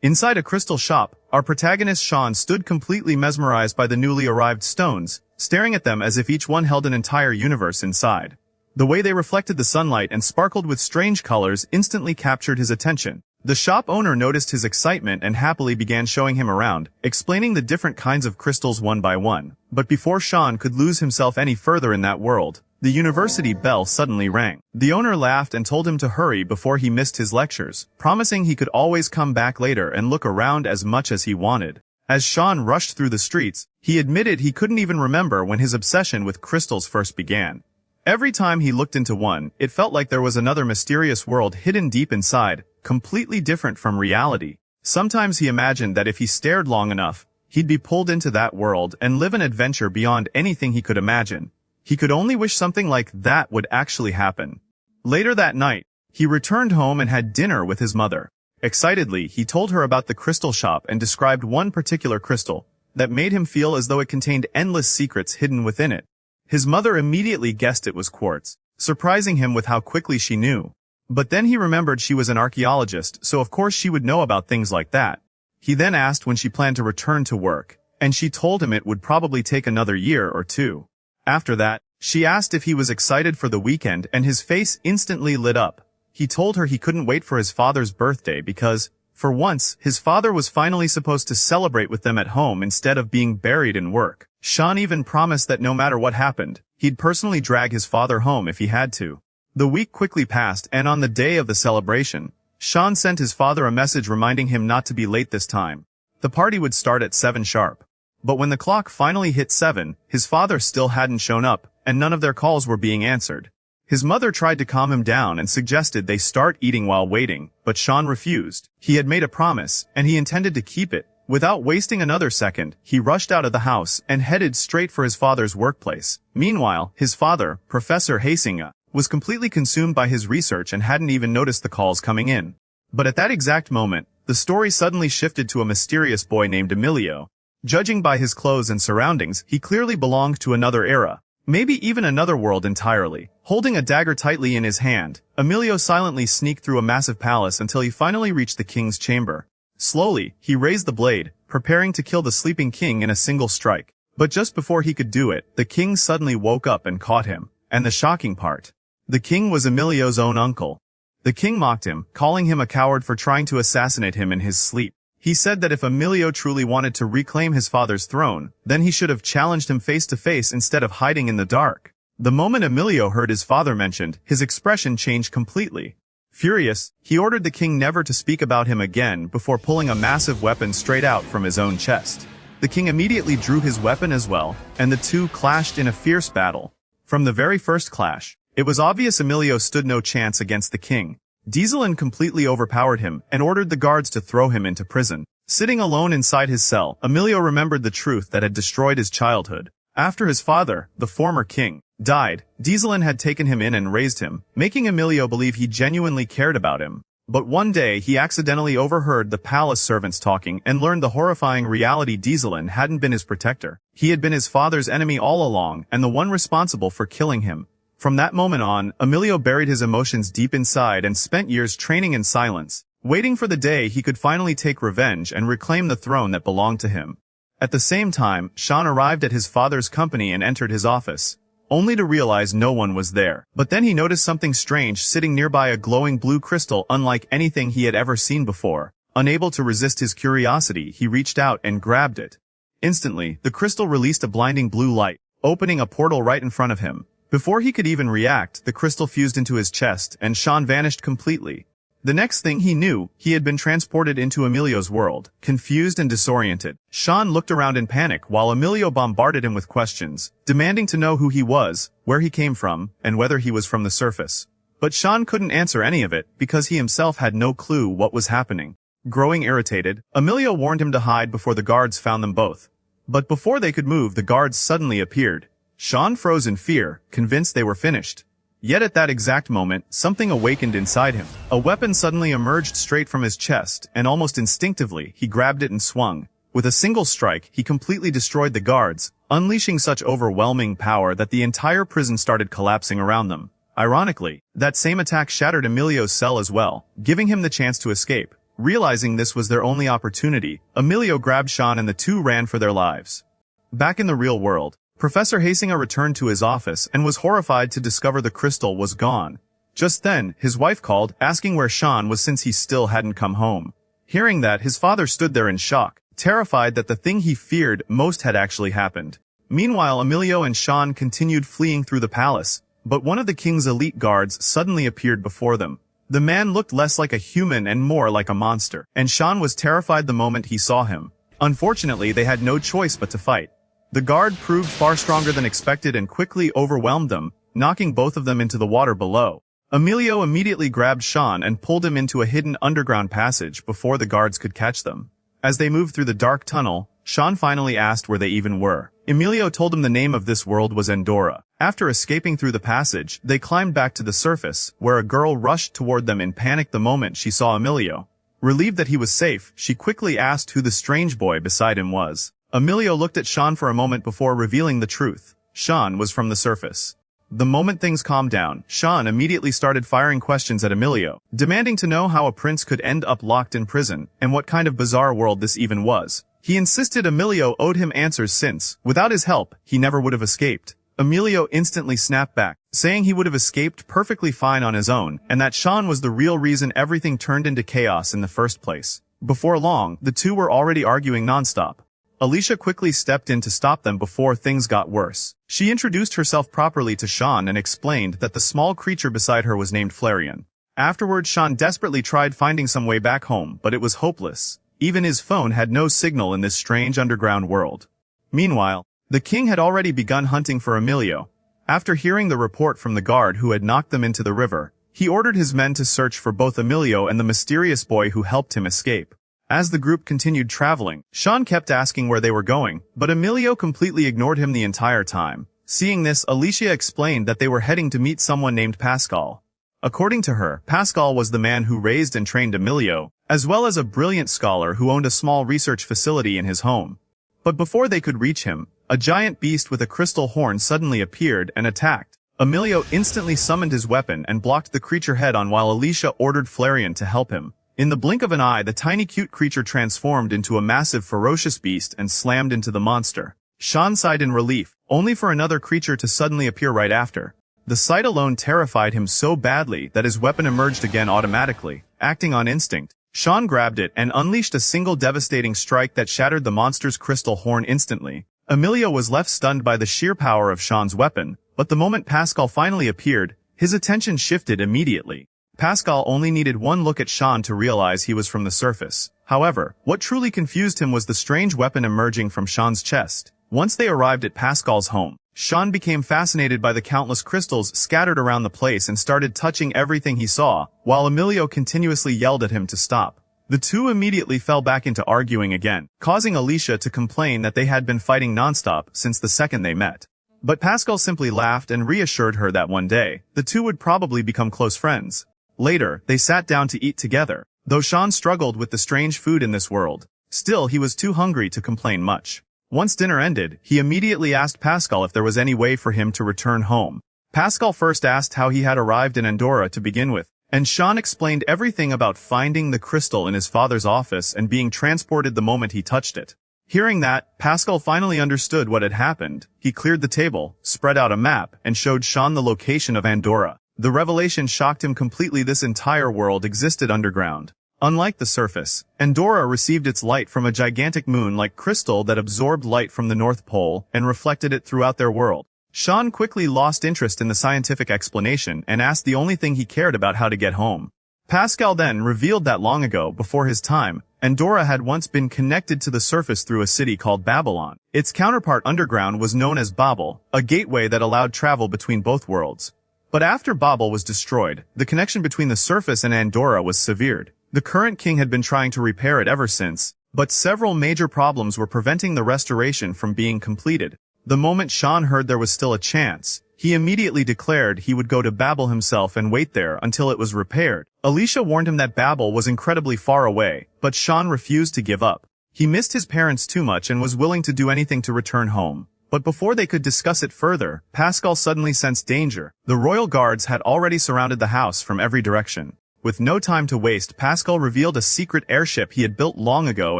Inside a crystal shop, our protagonist Shawn stood completely mesmerized by the newly arrived stones, staring at them as if each one held an entire universe inside. The way they reflected the sunlight and sparkled with strange colors instantly captured his attention. The shop owner noticed his excitement and happily began showing him around, explaining the different kinds of crystals one by one. But before Shawn could lose himself any further in that world, the university bell suddenly rang. The owner laughed and told him to hurry before he missed his lectures, promising he could always come back later and look around as much as he wanted. As Shawn rushed through the streets, he admitted he couldn't even remember when his obsession with crystals first began. Every time he looked into one, it felt like there was another mysterious world hidden deep inside, completely different from reality. Sometimes he imagined that if he stared long enough, he'd be pulled into that world and live an adventure beyond anything he could imagine. He could only wish something like that would actually happen. Later that night, he returned home and had dinner with his mother. Excitedly, he told her about the crystal shop and described one particular crystal that made him feel as though it contained endless secrets hidden within it. His mother immediately guessed it was quartz, surprising him with how quickly she knew. But then he remembered she was an archaeologist, so of course she would know about things like that. He then asked when she planned to return to work, and she told him it would probably take another year or two. After that, she asked if he was excited for the weekend, and his face instantly lit up. He told her he couldn't wait for his father's birthday because, for once, his father was finally supposed to celebrate with them at home instead of being buried in work. Shawn even promised that no matter what happened, he'd personally drag his father home if he had to. The week quickly passed, and on the day of the celebration, Shawn sent his father a message reminding him not to be late this time. The party would start at 7 sharp. But when the clock finally hit 7, his father still hadn't shown up, and none of their calls were being answered. His mother tried to calm him down and suggested they start eating while waiting, but Shawn refused. He had made a promise, and he intended to keep it. Without wasting another second, he rushed out of the house and headed straight for his father's workplace. Meanwhile, his father, Professor Hassanja, was completely consumed by his research and hadn't even noticed the calls coming in. But at that exact moment, the story suddenly shifted to a mysterious boy named Ailio. Judging by his clothes and surroundings, he clearly belonged to another era, maybe even another world entirely. Holding a dagger tightly in his hand, Ailio silently sneaked through a massive palace until he finally reached the king's chamber. Slowly, he raised the blade, preparing to kill the sleeping king in a single strike. But just before he could do it, the king suddenly woke up and caught him. And the shocking part, the king was Ailio's own uncle. The king mocked him, calling him a coward for trying to assassinate him in his sleep. He said that if Ailio truly wanted to reclaim his father's throne, then he should have challenged him face to face instead of hiding in the dark. The moment Ailio heard his father mentioned, his expression changed completely. Furious, he ordered the king never to speak about him again before pulling a massive weapon straight out from his own chest. The king immediately drew his weapon as well, and the two clashed in a fierce battle. From the very first clash, it was obvious Ailio stood no chance against the king. Dieselin completely overpowered him and ordered the guards to throw him into prison. Sitting alone inside his cell, Ailio remembered the truth that had destroyed his childhood. After his father, the former king, died, Dieselin had taken him in and raised him, making Ailio believe he genuinely cared about him. But one day he accidentally overheard the palace servants talking and learned the horrifying reality. Dieselin hadn't been his protector. He had been his father's enemy all along and the one responsible for killing him. From that moment on, Ailio buried his emotions deep inside and spent years training in silence, waiting for the day he could finally take revenge and reclaim the throne that belonged to him. At the same time, Shawn arrived at his father's company and entered his office, only to realize no one was there. But then he noticed something strange sitting nearby, a glowing blue crystal unlike anything he had ever seen before. Unable to resist his curiosity, he reached out and grabbed it. Instantly, the crystal released a blinding blue light, opening a portal right in front of him. Before he could even react, the crystal fused into his chest and Shawn vanished completely. The next thing he knew, he had been transported into Ailio's world, confused and disoriented. Shawn looked around in panic while Ailio bombarded him with questions, demanding to know who he was, where he came from, and whether he was from the surface. But Shawn couldn't answer any of it because he himself had no clue what was happening. Growing irritated, Ailio warned him to hide before the guards found them both. But before they could move, the guards suddenly appeared. Shawn froze in fear, convinced they were finished. Yet at that exact moment, something awakened inside him. A weapon suddenly emerged straight from his chest, and almost instinctively, he grabbed it and swung. With a single strike, he completely destroyed the guards, unleashing such overwhelming power that the entire prison started collapsing around them. Ironically, that same attack shattered Ailio's cell as well, giving him the chance to escape. Realizing this was their only opportunity, Ailio grabbed Shawn and the two ran for their lives. Back in the real world, Professor Hassanja returned to his office and was horrified to discover the crystal was gone. Just then, his wife called, asking where Shawn was since he still hadn't come home. Hearing that, his father stood there in shock, terrified that the thing he feared most had actually happened. Meanwhile, Ailio and Shawn continued fleeing through the palace, but one of the king's elite guards suddenly appeared before them. The man looked less like a human and more like a monster, and Shawn was terrified the moment he saw him. Unfortunately, they had no choice but to fight. The guard proved far stronger than expected and quickly overwhelmed them, knocking both of them into the water below. Ailio immediately grabbed Shawn and pulled him into a hidden underground passage before the guards could catch them. As they moved through the dark tunnel, Shawn finally asked where they even were. Ailio told him the name of this world was Andor. After escaping through the passage, they climbed back to the surface, where a girl rushed toward them in panic the moment she saw Ailio. Relieved that he was safe, she quickly asked who the strange boy beside him was. Ailio looked at Shawn for a moment before revealing the truth. Shawn was from the surface. The moment things calmed down, Shawn immediately started firing questions at Ailio, demanding to know how a prince could end up locked in prison, and what kind of bizarre world this even was. He insisted Ailio owed him answers since, without his help, he never would have escaped. Ailio instantly snapped back, saying he would have escaped perfectly fine on his own, and that Shawn was the real reason everything turned into chaos in the first place. Before long, the two were already arguing nonstop. Alicia quickly stepped in to stop them before things got worse. She introduced herself properly to Shawn and explained that the small creature beside her was named Flareon. Afterward, Shawn desperately tried finding some way back home, but it was hopeless. Even his phone had no signal in this strange underground world. Meanwhile, the king had already begun hunting for Ailio. After hearing the report from the guard who had knocked them into the river, he ordered his men to search for both Ailio and the mysterious boy who helped him escape. As the group continued traveling, Shawn kept asking where they were going, but Ailio completely ignored him the entire time. Seeing this, Alicia explained that they were heading to meet someone named Pascal. According to her, Pascal was the man who raised and trained Ailio, as well as a brilliant scholar who owned a small research facility in his home. But before they could reach him, a giant beast with a crystal horn suddenly appeared and attacked. Ailio instantly summoned his weapon and blocked the creature head on while Alicia ordered Flareon to help him. In the blink of an eye, the tiny cute creature transformed into a massive ferocious beast and slammed into the monster. Shawn sighed in relief, only for another creature to suddenly appear right after. The sight alone terrified him so badly that his weapon emerged again automatically, acting on instinct. Shawn grabbed it and unleashed a single devastating strike that shattered the monster's crystal horn instantly. Ailio was left stunned by the sheer power of Shawn's weapon, but the moment Pascal finally appeared, his attention shifted immediately. Pascal only needed one look at Shawn to realize he was from the surface. However, what truly confused him was the strange weapon emerging from Shawn's chest. Once they arrived at Pascal's home, Shawn became fascinated by the countless crystals scattered around the place and started touching everything he saw, while Ailio continuously yelled at him to stop. The two immediately fell back into arguing again, causing Alicia to complain that they had been fighting nonstop since the second they met. But Pascal simply laughed and reassured her that one day, the two would probably become close friends. Later, they sat down to eat together, though Shawn struggled with the strange food in this world. Still, he was too hungry to complain much. Once dinner ended, he immediately asked Pascal if there was any way for him to return home. Pascal first asked how he had arrived in Andor to begin with, and Shawn explained everything about finding the crystal in his father's office and being transported the moment he touched it. Hearing that, Pascal finally understood what had happened. He cleared the table, spread out a map, and showed Shawn the location of Andor. The revelation shocked him completely. This entire world existed underground. Unlike the surface, Andor received its light from a gigantic moon-like crystal that absorbed light from the North Pole and reflected it throughout their world. Shawn quickly lost interest in the scientific explanation and asked the only thing he cared about: how to get home. Pascal then revealed that long ago, before his time, Andor had once been connected to the surface through a city called Babylon. Its counterpart underground was known as Babel, a gateway that allowed travel between both worlds. But after Babel was destroyed, the connection between the surface and Andor was severed. The current king had been trying to repair it ever since, but several major problems were preventing the restoration from being completed. The moment Shawn heard there was still a chance, he immediately declared he would go to Babel himself and wait there until it was repaired. Alicia warned him that Babel was incredibly far away, but Shawn refused to give up. He missed his parents too much and was willing to do anything to return home. But before they could discuss it further, Pascal suddenly sensed danger. The royal guards had already surrounded the house from every direction. With no time to waste, Pascal revealed a secret airship he had built long ago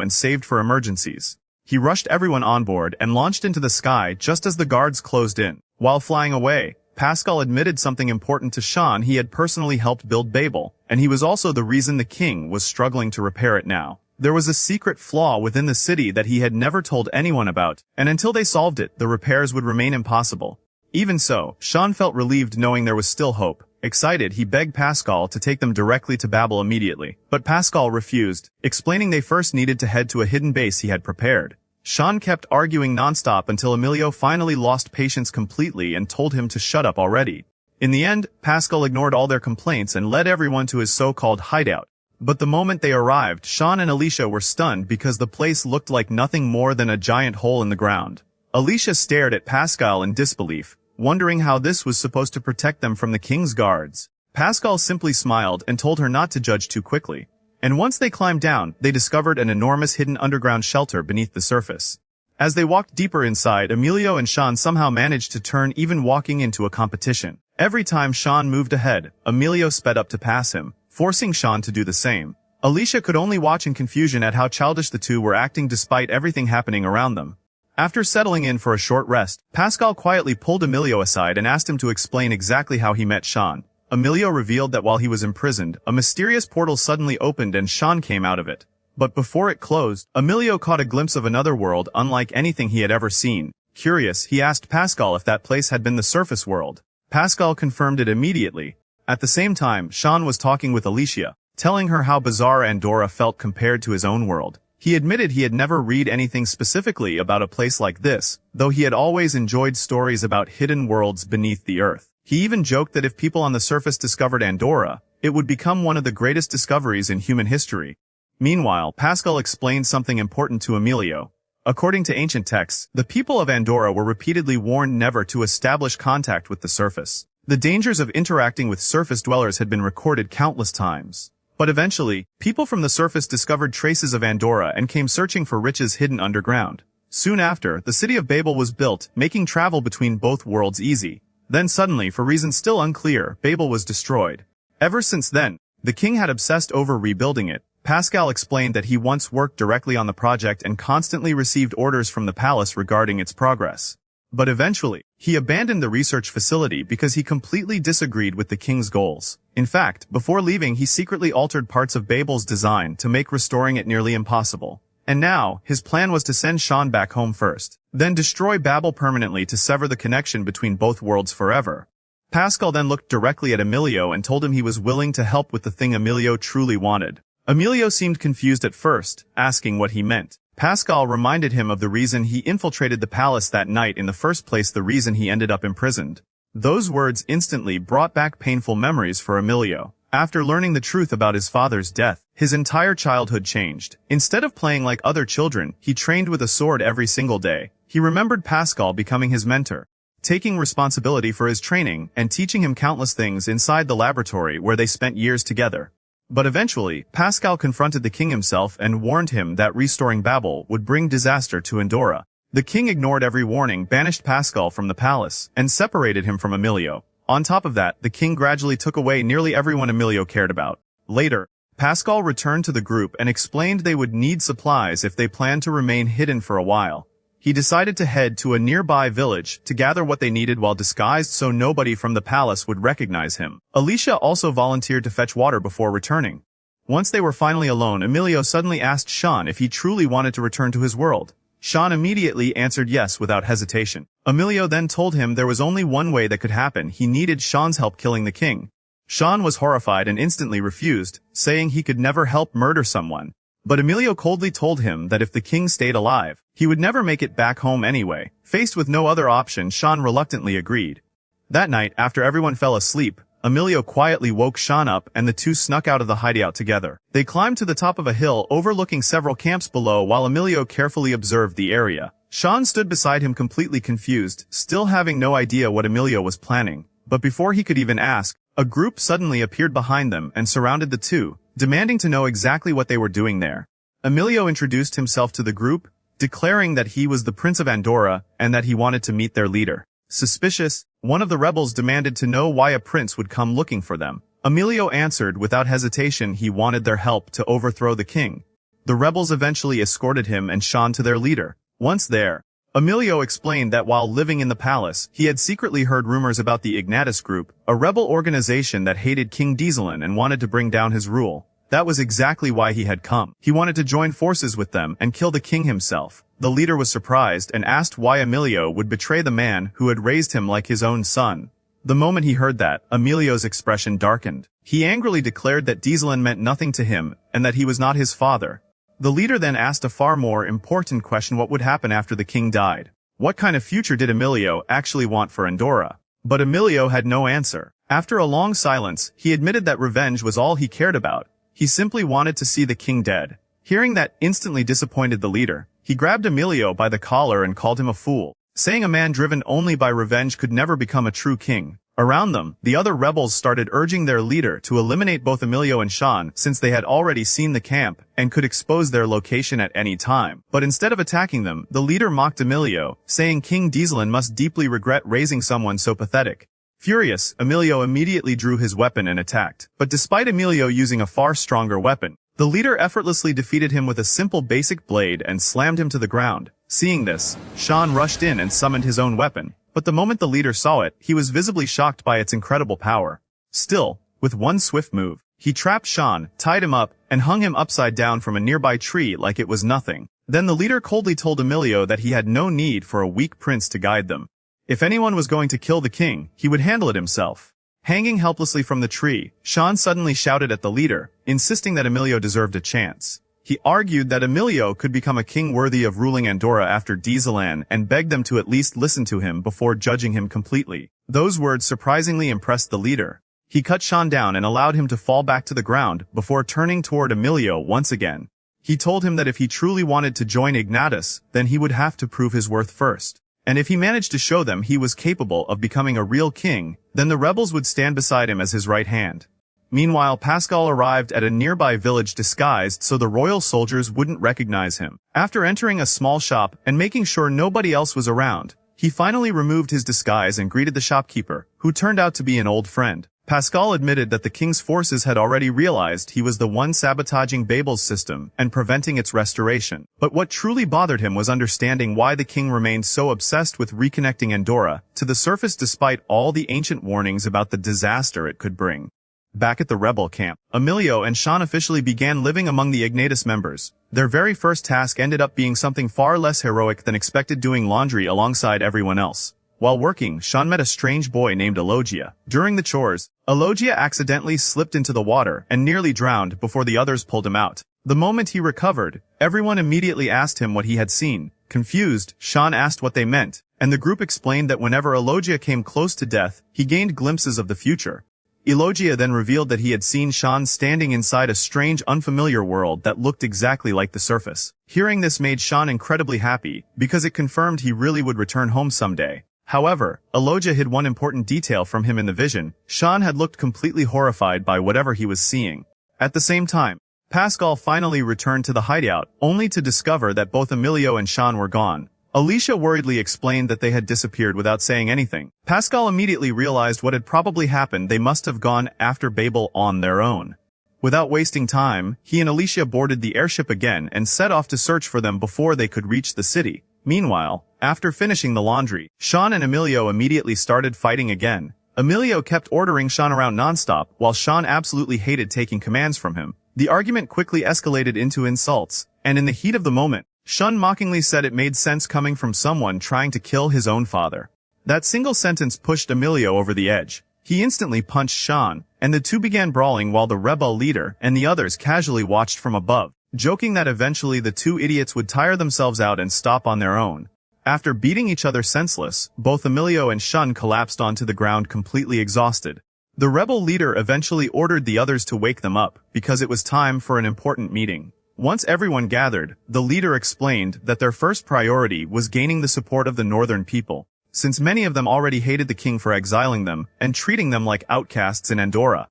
and saved for emergencies. He rushed everyone on board and launched into the sky just as the guards closed in. While flying away, Pascal admitted something important to Shawn. He had personally helped build Babel, and he was also the reason the king was struggling to repair it now. There was a secret flaw within the city that he had never told anyone about, and until they solved it, the repairs would remain impossible. Even so, Shawn felt relieved knowing there was still hope. Excited, he begged Pascal to take them directly to Babel immediately, but Pascal refused, explaining they first needed to head to a hidden base he had prepared. Shawn kept arguing nonstop until Ailio finally lost patience completely and told him to shut up already. In the end, Pascal ignored all their complaints and led everyone to his so-called hideout. But the moment they arrived, Shawn and Alicia were stunned because the place looked like nothing more than a giant hole in the ground. Alicia stared at Pascal in disbelief, wondering how this was supposed to protect them from the king's guards. Pascal simply smiled and told her not to judge too quickly. And once they climbed down, they discovered an enormous hidden underground shelter beneath the surface. As they walked deeper inside, Ailio and Shawn somehow managed to turn even walking into a competition. Every time Shawn moved ahead, Ailio sped up to pass him, forcing Shawn to do the same. Alicia could only watch in confusion at how childish the two were acting despite everything happening around them. After settling in for a short rest, Pascal quietly pulled Ailio aside and asked him to explain exactly how he met Shawn. Ailio revealed that while he was imprisoned, a mysterious portal suddenly opened and Shawn came out of it. But before it closed, Ailio caught a glimpse of another world unlike anything he had ever seen. Curious, he asked Pascal if that place had been the surface world. Pascal confirmed it immediately. At the same time, Shawn was talking with Alicia, telling her how bizarre Andor felt compared to his own world. He admitted he had never read anything specifically about a place like this, though he had always enjoyed stories about hidden worlds beneath the earth. He even joked that if people on the surface discovered Andor, it would become one of the greatest discoveries in human history. Meanwhile, Pascal explained something important to Ailio. According to ancient texts, the people of Andor were repeatedly warned never to establish contact with the surface. The dangers of interacting with surface dwellers had been recorded countless times. But eventually, people from the surface discovered traces of Andor and came searching for riches hidden underground. Soon after, the city of Babel was built, making travel between both worlds easy. Then suddenly, for reasons still unclear, Babel was destroyed. Ever since then, the king had obsessed over rebuilding it. Pascal explained that he once worked directly on the project and constantly received orders from the palace regarding its progress. But eventually, he abandoned the research facility because he completely disagreed with the king's goals. In fact, before leaving he secretly altered parts of Babel's design to make restoring it nearly impossible. And now, his plan was to send Shawn back home first, then destroy Babel permanently to sever the connection between both worlds forever. Pascal then looked directly at Ailio and told him he was willing to help with the thing Ailio truly wanted. Ailio seemed confused at first, asking what he meant. Pascal reminded him of the reason he infiltrated the palace that night in the first place, the reason he ended up imprisoned. Those words instantly brought back painful memories for Ailio. After learning the truth about his father's death, his entire childhood changed. Instead of playing like other children, he trained with a sword every single day. He remembered Pascal becoming his mentor, taking responsibility for his training, and teaching him countless things inside the laboratory where they spent years together. But eventually, Pascal confronted the king himself and warned him that restoring Babel would bring disaster to Andor. The king ignored every warning, banished Pascal from the palace, and separated him from Ailio. On top of that, the king gradually took away nearly everyone Ailio cared about. Later, Pascal returned to the group and explained they would need supplies if they planned to remain hidden for a while. He decided to head to a nearby village to gather what they needed while disguised so nobody from the palace would recognize him. Alicia also volunteered to fetch water before returning. Once they were finally alone, Ailio suddenly asked Shawn if he truly wanted to return to his world. Shawn immediately answered yes without hesitation. Ailio then told him there was only one way that could happen. He needed Shawn's help killing the king. Shawn was horrified and instantly refused, saying he could never help murder someone. But Ailio coldly told him that if the king stayed alive, he would never make it back home anyway. Faced with no other option, Shawn reluctantly agreed. That night, after everyone fell asleep, Ailio quietly woke Shawn up and the two snuck out of the hideout together. They climbed to the top of a hill overlooking several camps below while Ailio carefully observed the area. Shawn stood beside him completely confused, still having no idea what Ailio was planning. But before he could even ask, a group suddenly appeared behind them and surrounded the two, demanding to know exactly what they were doing there. Ailio introduced himself to the group, declaring that he was the Prince of Andor and that he wanted to meet their leader. Suspicious, one of the rebels demanded to know why a prince would come looking for them. Ailio answered without hesitation he wanted their help to overthrow the king. The rebels eventually escorted him and Shawn to their leader. Once there, Ailio explained that while living in the palace, he had secretly heard rumors about the Ignatus group, a rebel organization that hated King Dieselin and wanted to bring down his rule. That was exactly why he had come. He wanted to join forces with them and kill the king himself. The leader was surprised and asked why Ailio would betray the man who had raised him like his own son. The moment he heard that, Ailio's expression darkened. He angrily declared that Dieselin meant nothing to him and that he was not his father. The leader then asked a far more important question: what would happen after the king died? What kind of future did Ailio actually want for Andorra? But Ailio had no answer. After a long silence, he admitted that revenge was all he cared about. He simply wanted to see the king dead. Hearing that instantly disappointed the leader. He grabbed Ailio by the collar and called him a fool, saying a man driven only by revenge could never become a true king. Around them, the other rebels started urging their leader to eliminate both Ailio and Shawn since they had already seen the camp and could expose their location at any time. But instead of attacking them, the leader mocked Ailio, saying King Dieselin must deeply regret raising someone so pathetic. Furious, Ailio immediately drew his weapon and attacked. But despite Ailio using a far stronger weapon, the leader effortlessly defeated him with a simple basic blade and slammed him to the ground. Seeing this, Shawn rushed in and summoned his own weapon. But the moment the leader saw it, he was visibly shocked by its incredible power. Still, with one swift move, he trapped Shawn, tied him up, and hung him upside down from a nearby tree like it was nothing. Then the leader coldly told Ailio that he had no need for a weak prince to guide them. If anyone was going to kill the king, he would handle it himself. Hanging helplessly from the tree, Shawn suddenly shouted at the leader, insisting that Ailio deserved a chance. He argued that Ailio could become a king worthy of ruling Andorra after Dieselin and begged them to at least listen to him before judging him completely. Those words surprisingly impressed the leader. He cut Shawn down and allowed him to fall back to the ground before turning toward Ailio once again. He told him that if he truly wanted to join Ignatus, then he would have to prove his worth first. And if he managed to show them he was capable of becoming a real king, then the rebels would stand beside him as his right hand. Meanwhile, Pascal arrived at a nearby village disguised so the royal soldiers wouldn't recognize him. After entering a small shop and making sure nobody else was around, he finally removed his disguise and greeted the shopkeeper, who turned out to be an old friend. Pascal admitted that the king's forces had already realized he was the one sabotaging Babel's system and preventing its restoration. But what truly bothered him was understanding why the king remained so obsessed with reconnecting Andorra to the surface despite all the ancient warnings about the disaster it could bring. Back at the rebel camp, Ailio and Shawn officially began living among the Ignatus members. Their very first task ended up being something far less heroic than expected: doing laundry alongside everyone else. While working, Shawn met a strange boy named Ailio. During the chores, Ailio accidentally slipped into the water and nearly drowned before the others pulled him out. The moment he recovered, everyone immediately asked him what he had seen. Confused, Shawn asked what they meant, and the group explained that whenever Ailio came close to death, he gained glimpses of the future. Ailio then revealed that he had seen Shawn standing inside a strange, unfamiliar world that looked exactly like the surface. Hearing this made Shawn incredibly happy, because it confirmed he really would return home someday. However, Ailio hid one important detail from him in the vision. Shawn had looked completely horrified by whatever he was seeing. At the same time, Pascal finally returned to the hideout, only to discover that both Ailio and Shawn were gone. Alicia worriedly explained that they had disappeared without saying anything. Pascal immediately realized what had probably happened: they must have gone after Babel on their own. Without wasting time, he and Alicia boarded the airship again and set off to search for them before they could reach the city. Meanwhile, after finishing the laundry, Shawn and Ailio immediately started fighting again. Ailio kept ordering Shawn around nonstop, while Shawn absolutely hated taking commands from him. The argument quickly escalated into insults, and in the heat of the moment, Shawn mockingly said it made sense coming from someone trying to kill his own father. That single sentence pushed Ailio over the edge. He instantly punched Shawn, and the two began brawling while the rebel leader and the others casually watched from above, joking that eventually the two idiots would tire themselves out and stop on their own. After beating each other senseless, both Ailio and Shawn collapsed onto the ground completely exhausted. The rebel leader eventually ordered the others to wake them up, because it was time for an important meeting. Once everyone gathered, the leader explained that their first priority was gaining the support of the northern people, since many of them already hated the king for exiling them and treating them like outcasts in Andorra.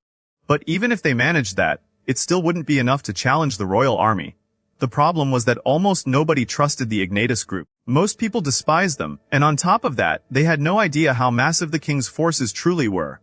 But even if they managed that, it still wouldn't be enough to challenge the royal army. The problem was that almost nobody trusted the Ignatus group. Most people despised them, and on top of that, they had no idea how massive the king's forces truly were.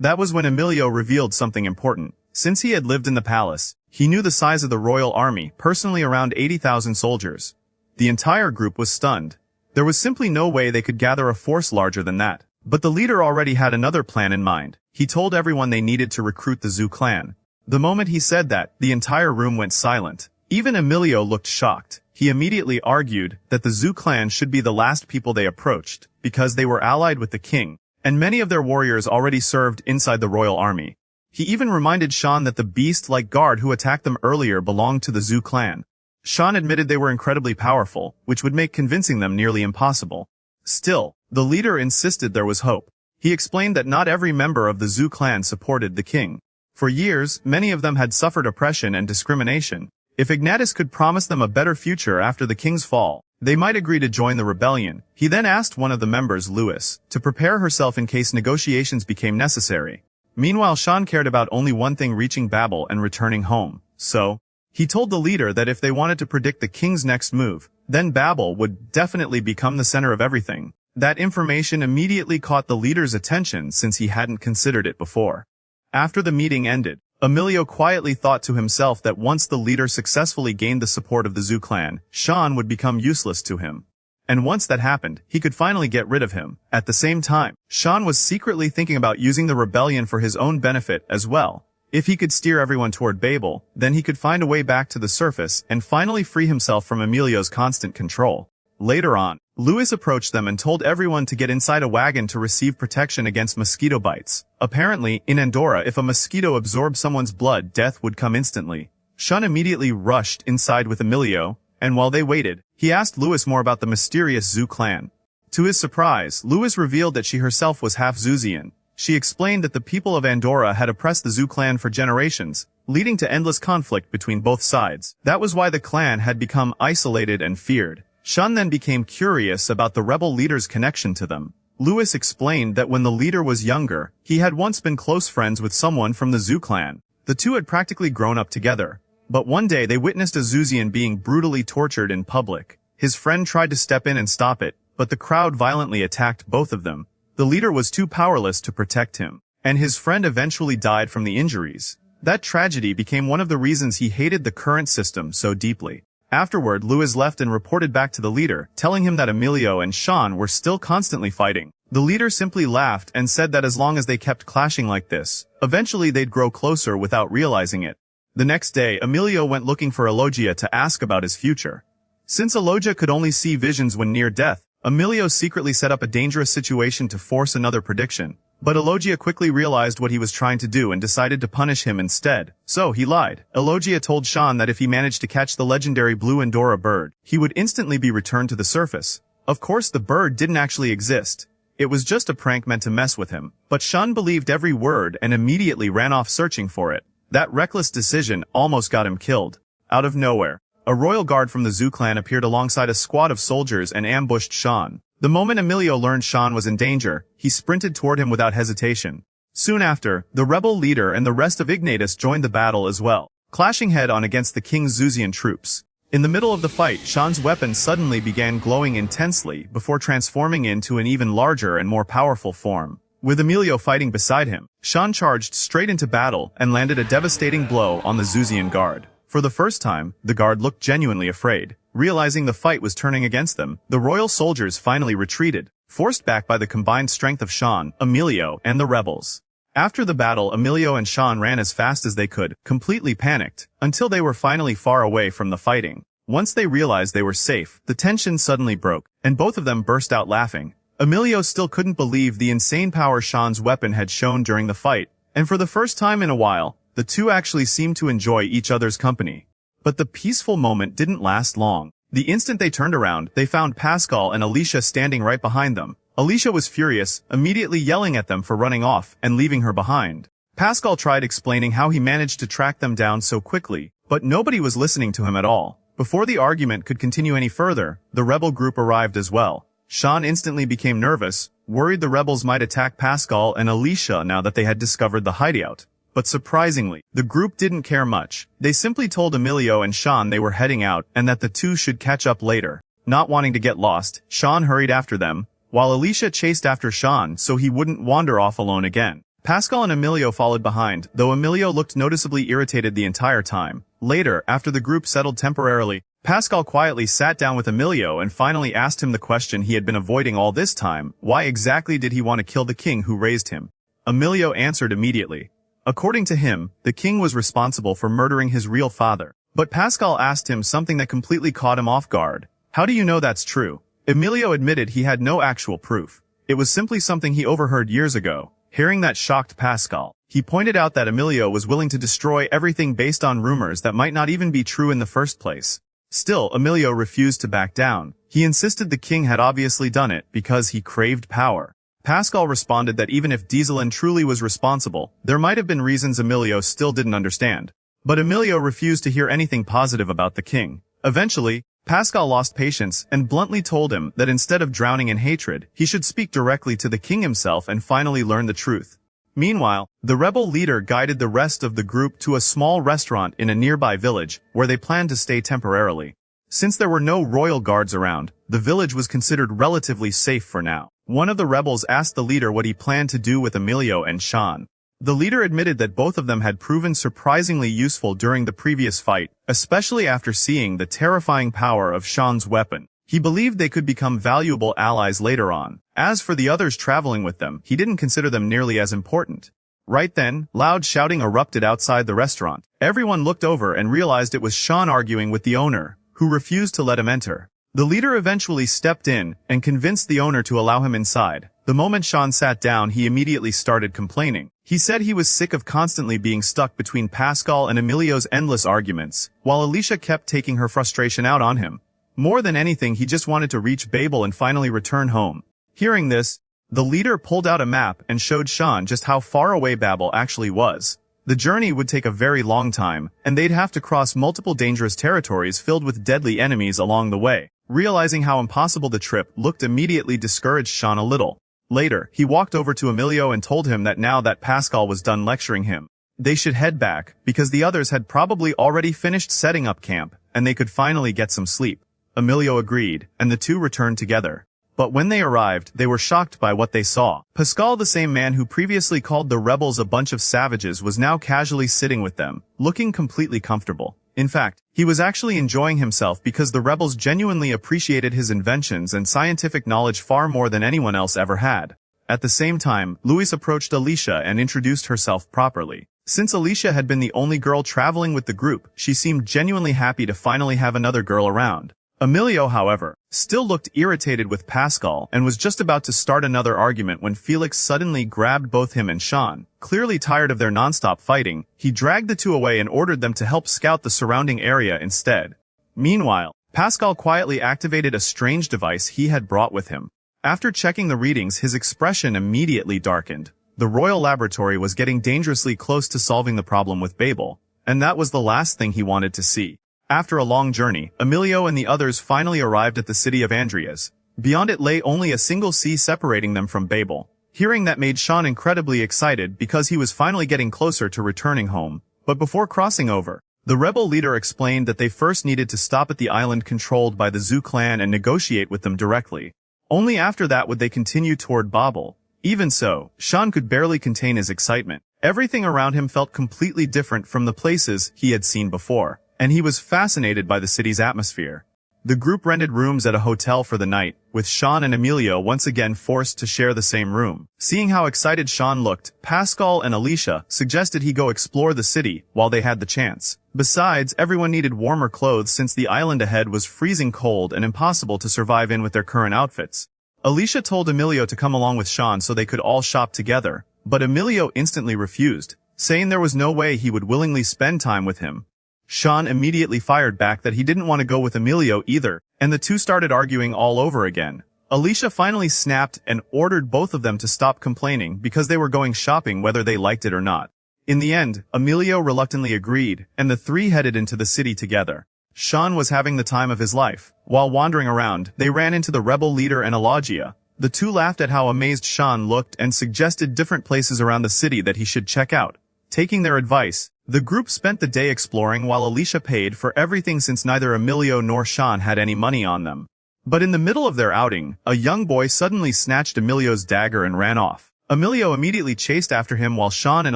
That was when Ailio revealed something important. Since he had lived in the palace, he knew the size of the royal army, personally around 80,000 soldiers. The entire group was stunned. There was simply no way they could gather a force larger than that. But the leader already had another plan in mind. He told everyone they needed to recruit the Zoo clan. The moment he said that, the entire room went silent. Even Ailio looked shocked. He immediately argued that the Zoo clan should be the last people they approached, because they were allied with the king, and many of their warriors already served inside the royal army. He even reminded Shawn that the beast-like guard who attacked them earlier belonged to the Zoo clan. Shawn admitted they were incredibly powerful, which would make convincing them nearly impossible. Still, the leader insisted there was hope. He explained that not every member of the Zoo clan supported the king. For years, many of them had suffered oppression and discrimination. If Ignatius could promise them a better future after the king's fall, they might agree to join the rebellion. He then asked one of the members, Louis, to prepare herself in case negotiations became necessary. Meanwhile, Shawn cared about only one thing: reaching Babel and returning home. So, he told the leader that if they wanted to predict the king's next move, then Babel would definitely become the center of everything. That information immediately caught the leader's attention since he hadn't considered it before. After the meeting ended, Ailio quietly thought to himself that once the leader successfully gained the support of the Zoo clan, Shawn would become useless to him. And once that happened, he could finally get rid of him. At the same time, Shawn was secretly thinking about using the rebellion for his own benefit as well. If he could steer everyone toward Babel, then he could find a way back to the surface and finally free himself from Ailio's constant control. Later on, Louis approached them and told everyone to get inside a wagon to receive protection against mosquito bites. Apparently, in Andor, if a mosquito absorbed someone's blood, death would come instantly. Shawn immediately rushed inside with Ailio, and while they waited, he asked Louis more about the mysterious Zoo clan. To his surprise, Louis revealed that she herself was half Zoozian. She explained that the people of Andor had oppressed the Zoo clan for generations, leading to endless conflict between both sides. That was why the clan had become isolated and feared. Shawn then became curious about the rebel leader's connection to them. Louis explained that when the leader was younger, he had once been close friends with someone from the Zoo clan. The two had practically grown up together. But one day they witnessed a Zoozian being brutally tortured in public. His friend tried to step in and stop it, but the crowd violently attacked both of them. The leader was too powerless to protect him, and his friend eventually died from the injuries. That tragedy became one of the reasons he hated the current system so deeply. Afterward, Louis left and reported back to the leader, telling him that Ailio and Shawn were still constantly fighting. The leader simply laughed and said that as long as they kept clashing like this, eventually they'd grow closer without realizing it. The next day, Ailio went looking for Elogia to ask about his future. Since Elogia could only see visions when near death, Ailio secretly set up a dangerous situation to force another prediction. But Elogia quickly realized what he was trying to do and decided to punish him instead. So he lied. Elogia told Shawn that if he managed to catch the legendary blue Andorra bird, he would instantly be returned to the surface. Of course, the bird didn't actually exist. It was just a prank meant to mess with him. But Shawn believed every word and immediately ran off searching for it. That reckless decision almost got him killed. Out of nowhere, a royal guard from the Zoo clan appeared alongside a squad of soldiers and ambushed Shawn. The moment Ailio learned Shawn was in danger, he sprinted toward him without hesitation. Soon after, the rebel leader and the rest of Ignatius joined the battle as well, clashing head-on against the king's Zoozian troops. In the middle of the fight, Shawn's weapon suddenly began glowing intensely before transforming into an even larger and more powerful form. With Ailio fighting beside him, Shawn charged straight into battle and landed a devastating blow on the Zoozian guard. For the first time, the guard looked genuinely afraid. Realizing the fight was turning against them, the royal soldiers finally retreated, forced back by the combined strength of Shawn, Ailio, and the rebels. After the battle, Ailio and Shawn ran as fast as they could, completely panicked, until they were finally far away from the fighting. Once they realized they were safe, the tension suddenly broke, and both of them burst out laughing. Ailio still couldn't believe the insane power Shawn's weapon had shown during the fight, and for the first time in a while, the two actually seemed to enjoy each other's company. But the peaceful moment didn't last long. The instant they turned around, they found Pascal and Alicia standing right behind them. Alicia was furious, immediately yelling at them for running off and leaving her behind. Pascal tried explaining how he managed to track them down so quickly, but nobody was listening to him at all. Before the argument could continue any further, the rebel group arrived as well. Shawn instantly became nervous, worried the rebels might attack Pascal and Alicia now that they had discovered the hideout. But surprisingly, the group didn't care much. They simply told Ailio and Shawn they were heading out and that the two should catch up later. Not wanting to get lost, Shawn hurried after them, while Alicia chased after Shawn so he wouldn't wander off alone again. Pascal and Ailio followed behind, though Ailio looked noticeably irritated the entire time. Later, after the group settled temporarily, Pascal quietly sat down with Ailio and finally asked him the question he had been avoiding all this time: why exactly did he want to kill the king who raised him? Ailio answered immediately. According to him, the king was responsible for murdering his real father. But Pascal asked him something that completely caught him off guard. How do you know that's true? Ailio admitted he had no actual proof. It was simply something he overheard years ago. Hearing that shocked Pascal. He pointed out that Ailio was willing to destroy everything based on rumors that might not even be true in the first place. Still, Ailio refused to back down. He insisted the king had obviously done it because he craved power. Pascal responded that even if Dieselin truly was responsible, there might have been reasons Ailio still didn't understand. But Ailio refused to hear anything positive about the king. Eventually, Pascal lost patience and bluntly told him that instead of drowning in hatred, he should speak directly to the king himself and finally learn the truth. Meanwhile, the rebel leader guided the rest of the group to a small restaurant in a nearby village, where they planned to stay temporarily. Since there were no royal guards around, the village was considered relatively safe for now. One of the rebels asked the leader what he planned to do with Ailio and Shawn. The leader admitted that both of them had proven surprisingly useful during the previous fight, especially after seeing the terrifying power of Shawn's weapon. He believed they could become valuable allies later on. As for the others traveling with them, he didn't consider them nearly as important. Right then, loud shouting erupted outside the restaurant. Everyone looked over and realized it was Shawn arguing with the owner, who refused to let him enter. The leader eventually stepped in and convinced the owner to allow him inside. The moment Shawn sat down, he immediately started complaining. He said he was sick of constantly being stuck between Pascal and Ailio's endless arguments, while Alicia kept taking her frustration out on him. More than anything, he just wanted to reach Babel and finally return home. Hearing this, the leader pulled out a map and showed Shawn just how far away Babel actually was. The journey would take a very long time, and they'd have to cross multiple dangerous territories filled with deadly enemies along the way. Realizing how impossible the trip looked immediately discouraged Shawn a little. Later, he walked over to Ailio and told him that now that Pascal was done lecturing him, they should head back, because the others had probably already finished setting up camp, and they could finally get some sleep. Ailio agreed, and the two returned together. But when they arrived, they were shocked by what they saw. Pascal, the same man who previously called the rebels a bunch of savages, was now casually sitting with them, looking completely comfortable. In fact, he was actually enjoying himself because the rebels genuinely appreciated his inventions and scientific knowledge far more than anyone else ever had. At the same time, Louise approached Alicia and introduced herself properly. Since Alicia had been the only girl traveling with the group, she seemed genuinely happy to finally have another girl around. Ailio, however, still looked irritated with Pascal and was just about to start another argument when Felix suddenly grabbed both him and Shawn. Clearly tired of their non-stop fighting, he dragged the two away and ordered them to help scout the surrounding area instead. Meanwhile, Pascal quietly activated a strange device he had brought with him. After checking the readings, his expression immediately darkened. The royal laboratory was getting dangerously close to solving the problem with Babel, and that was the last thing he wanted to see. After a long journey, Ailio and the others finally arrived at the city of Andreas. Beyond it lay only a single sea separating them from Babel. Hearing that made Shawn incredibly excited because he was finally getting closer to returning home. But before crossing over, the rebel leader explained that they first needed to stop at the island controlled by the Zhu clan and negotiate with them directly. Only after that would they continue toward Babel. Even so, Shawn could barely contain his excitement. Everything around him felt completely different from the places he had seen before, and he was fascinated by the city's atmosphere. The group rented rooms at a hotel for the night, with Shawn and Ailio once again forced to share the same room. Seeing how excited Shawn looked, Pascal and Alicia suggested he go explore the city while they had the chance. Besides, everyone needed warmer clothes since the island ahead was freezing cold and impossible to survive in with their current outfits. Alicia told Ailio to come along with Shawn so they could all shop together, but Ailio instantly refused, saying there was no way he would willingly spend time with him. Shawn immediately fired back that he didn't want to go with Ailio either, and the two started arguing all over again. Alicia finally snapped and ordered both of them to stop complaining because they were going shopping whether they liked it or not. In the end, Ailio reluctantly agreed, and the three headed into the city together. Shawn was having the time of his life. While wandering around, they ran into the rebel leader and Elagia. The two laughed at how amazed Shawn looked and suggested different places around the city that he should check out. Taking their advice, the group spent the day exploring while Alicia paid for everything since neither Ailio nor Shawn had any money on them. But in the middle of their outing, a young boy suddenly snatched Ailio's dagger and ran off. Ailio immediately chased after him while Shawn and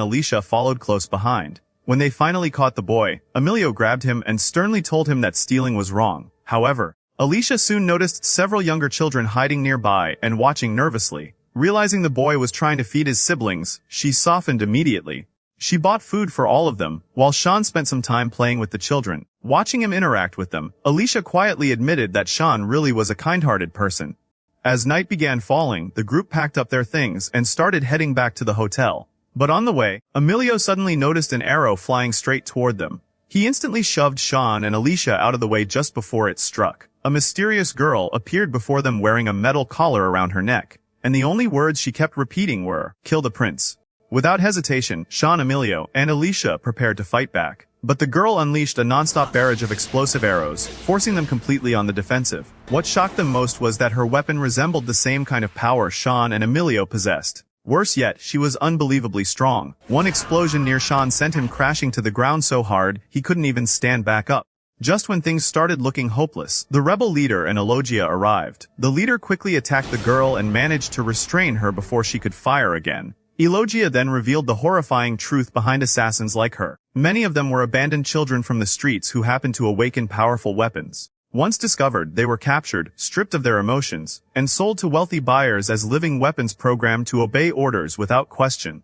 Alicia followed close behind. When they finally caught the boy, Ailio grabbed him and sternly told him that stealing was wrong. However, Alicia soon noticed several younger children hiding nearby and watching nervously. Realizing the boy was trying to feed his siblings, she softened immediately. She bought food for all of them, while Shawn spent some time playing with the children. Watching him interact with them, Alicia quietly admitted that Shawn really was a kind-hearted person. As night began falling, the group packed up their things and started heading back to the hotel. But on the way, Ailio suddenly noticed an arrow flying straight toward them. He instantly shoved Shawn and Alicia out of the way just before it struck. A mysterious girl appeared before them wearing a metal collar around her neck, and the only words she kept repeating were, "Kill the prince." Without hesitation, Shawn, Ailio, and Alicia prepared to fight back. But the girl unleashed a non-stop barrage of explosive arrows, forcing them completely on the defensive. What shocked them most was that her weapon resembled the same kind of power Shawn and Ailio possessed. Worse yet, she was unbelievably strong. One explosion near Shawn sent him crashing to the ground so hard, he couldn't even stand back up. Just when things started looking hopeless, the rebel leader and Elogia arrived. The leader quickly attacked the girl and managed to restrain her before she could fire again. Elogia then revealed the horrifying truth behind assassins like her. Many of them were abandoned children from the streets who happened to awaken powerful weapons. Once discovered, they were captured, stripped of their emotions, and sold to wealthy buyers as living weapons programmed to obey orders without question.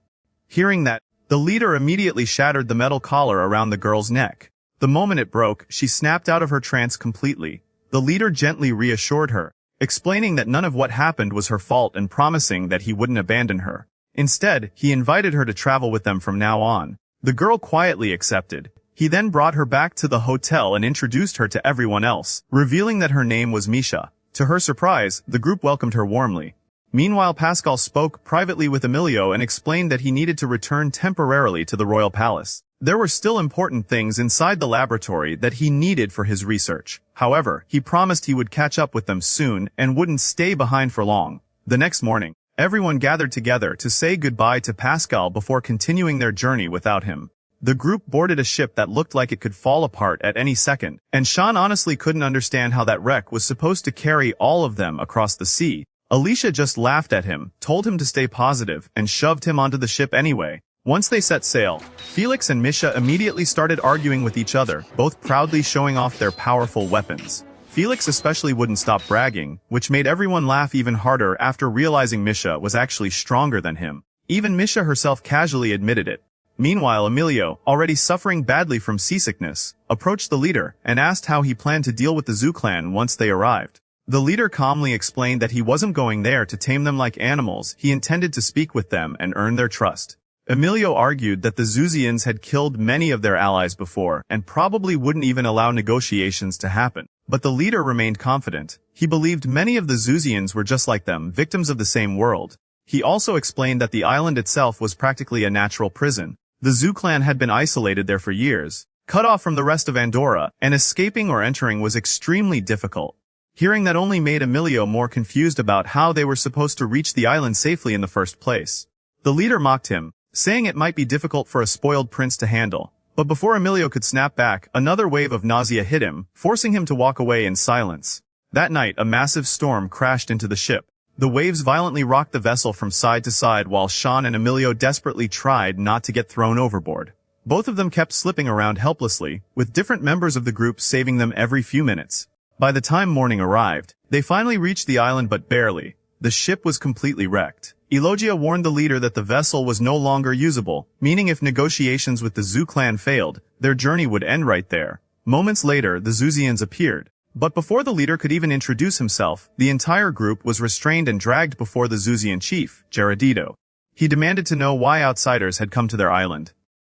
Hearing that, the leader immediately shattered the metal collar around the girl's neck. The moment it broke, she snapped out of her trance completely. The leader gently reassured her, explaining that none of what happened was her fault and promising that he wouldn't abandon her. Instead, he invited her to travel with them from now on. The girl quietly accepted. He then brought her back to the hotel and introduced her to everyone else, revealing that her name was Misha. To her surprise, the group welcomed her warmly. Meanwhile, Pascal spoke privately with Ailio and explained that he needed to return temporarily to the royal palace. There were still important things inside the laboratory that he needed for his research. However, he promised he would catch up with them soon and wouldn't stay behind for long. The next morning, everyone gathered together to say goodbye to Pascal before continuing their journey without him. The group boarded a ship that looked like it could fall apart at any second, and Shawn honestly couldn't understand how that wreck was supposed to carry all of them across the sea. Alicia just laughed at him, told him to stay positive, and shoved him onto the ship anyway. Once they set sail, Felix and Misha immediately started arguing with each other, both proudly showing off their powerful weapons. Felix especially wouldn't stop bragging, which made everyone laugh even harder after realizing Misha was actually stronger than him. Even Misha herself casually admitted it. Meanwhile, Ailio, already suffering badly from seasickness, approached the leader and asked how he planned to deal with the Zoo clan once they arrived. The leader calmly explained that he wasn't going there to tame them like animals, he intended to speak with them and earn their trust. Ailio argued that the Zuzians had killed many of their allies before and probably wouldn't even allow negotiations to happen. But the leader remained confident. He believed many of the Zuzians were just like them, victims of the same world. He also explained that the island itself was practically a natural prison. The Zoo clan had been isolated there for years, cut off from the rest of Andorra, and escaping or entering was extremely difficult. Hearing that only made Ailio more confused about how they were supposed to reach the island safely in the first place. The leader mocked him, saying it might be difficult for a spoiled prince to handle. But before Ailio could snap back, another wave of nausea hit him, forcing him to walk away in silence. That night, a massive storm crashed into the ship. The waves violently rocked the vessel from side to side while Shawn and Ailio desperately tried not to get thrown overboard. Both of them kept slipping around helplessly, with different members of the group saving them every few minutes. By the time morning arrived, they finally reached the island but barely. The ship was completely wrecked. Elogia warned the leader that the vessel was no longer usable, meaning if negotiations with the Zoo clan failed, their journey would end right there. Moments later, the Zuzians appeared. But before the leader could even introduce himself, the entire group was restrained and dragged before the Zuzian chief, Gerardito. He demanded to know why outsiders had come to their island.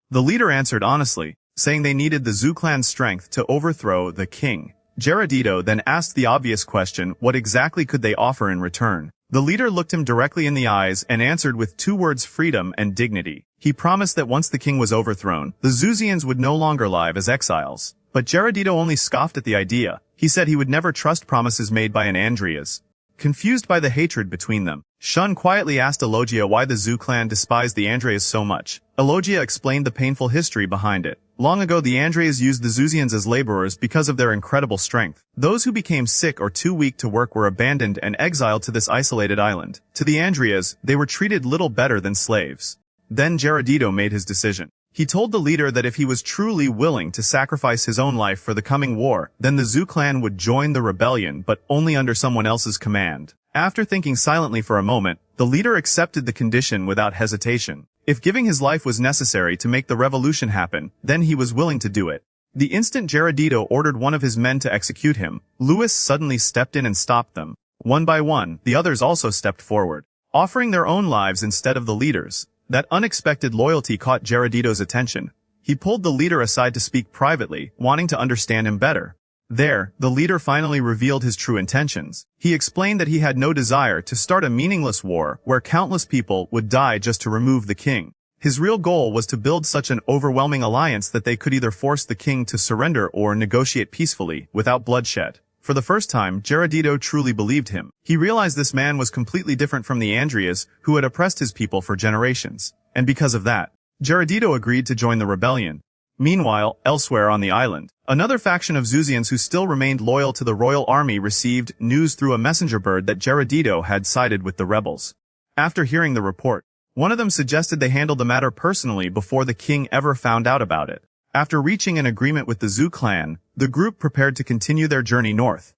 The leader answered honestly, saying they needed the Zoo clan's strength to overthrow the king. Gerardito then asked the obvious question, what exactly could they offer in return? The leader looked him directly in the eyes and answered with two words: freedom and dignity. He promised that once the king was overthrown, the Zuzians would no longer live as exiles. But Gerardito only scoffed at the idea. He said he would never trust promises made by an Andreas. Confused by the hatred between them, Shawn quietly asked Elogia why the Zoo clan despised the Andreas so much. Elogia explained the painful history behind it. Long ago the Andreas used the Zuzians as laborers because of their incredible strength. Those who became sick or too weak to work were abandoned and exiled to this isolated island. To the Andreas, they were treated little better than slaves. Then Gerardito made his decision. He told the leader that if he was truly willing to sacrifice his own life for the coming war, then the Zu clan would join the rebellion, but only under someone else's command. After thinking silently for a moment, the leader accepted the condition without hesitation. If giving his life was necessary to make the revolution happen, then he was willing to do it. The instant Gerardito ordered one of his men to execute him, Louis suddenly stepped in and stopped them. One by one, the others also stepped forward, offering their own lives instead of the leader's. That unexpected loyalty caught Gerardito's attention. He pulled the leader aside to speak privately, wanting to understand him better. There, the leader finally revealed his true intentions. He explained that he had no desire to start a meaningless war where countless people would die just to remove the king. His real goal was to build such an overwhelming alliance that they could either force the king to surrender or negotiate peacefully, without bloodshed. For the first time, Gerardito truly believed him. He realized this man was completely different from the Andreas, who had oppressed his people for generations. And because of that, Gerardito agreed to join the rebellion. Meanwhile, elsewhere on the island, another faction of Zuzians who still remained loyal to the royal army received news through a messenger bird that Gerardito had sided with the rebels. After hearing the report, one of them suggested they handle the matter personally before the king ever found out about it. After reaching an agreement with the Zu clan, the group prepared to continue their journey north.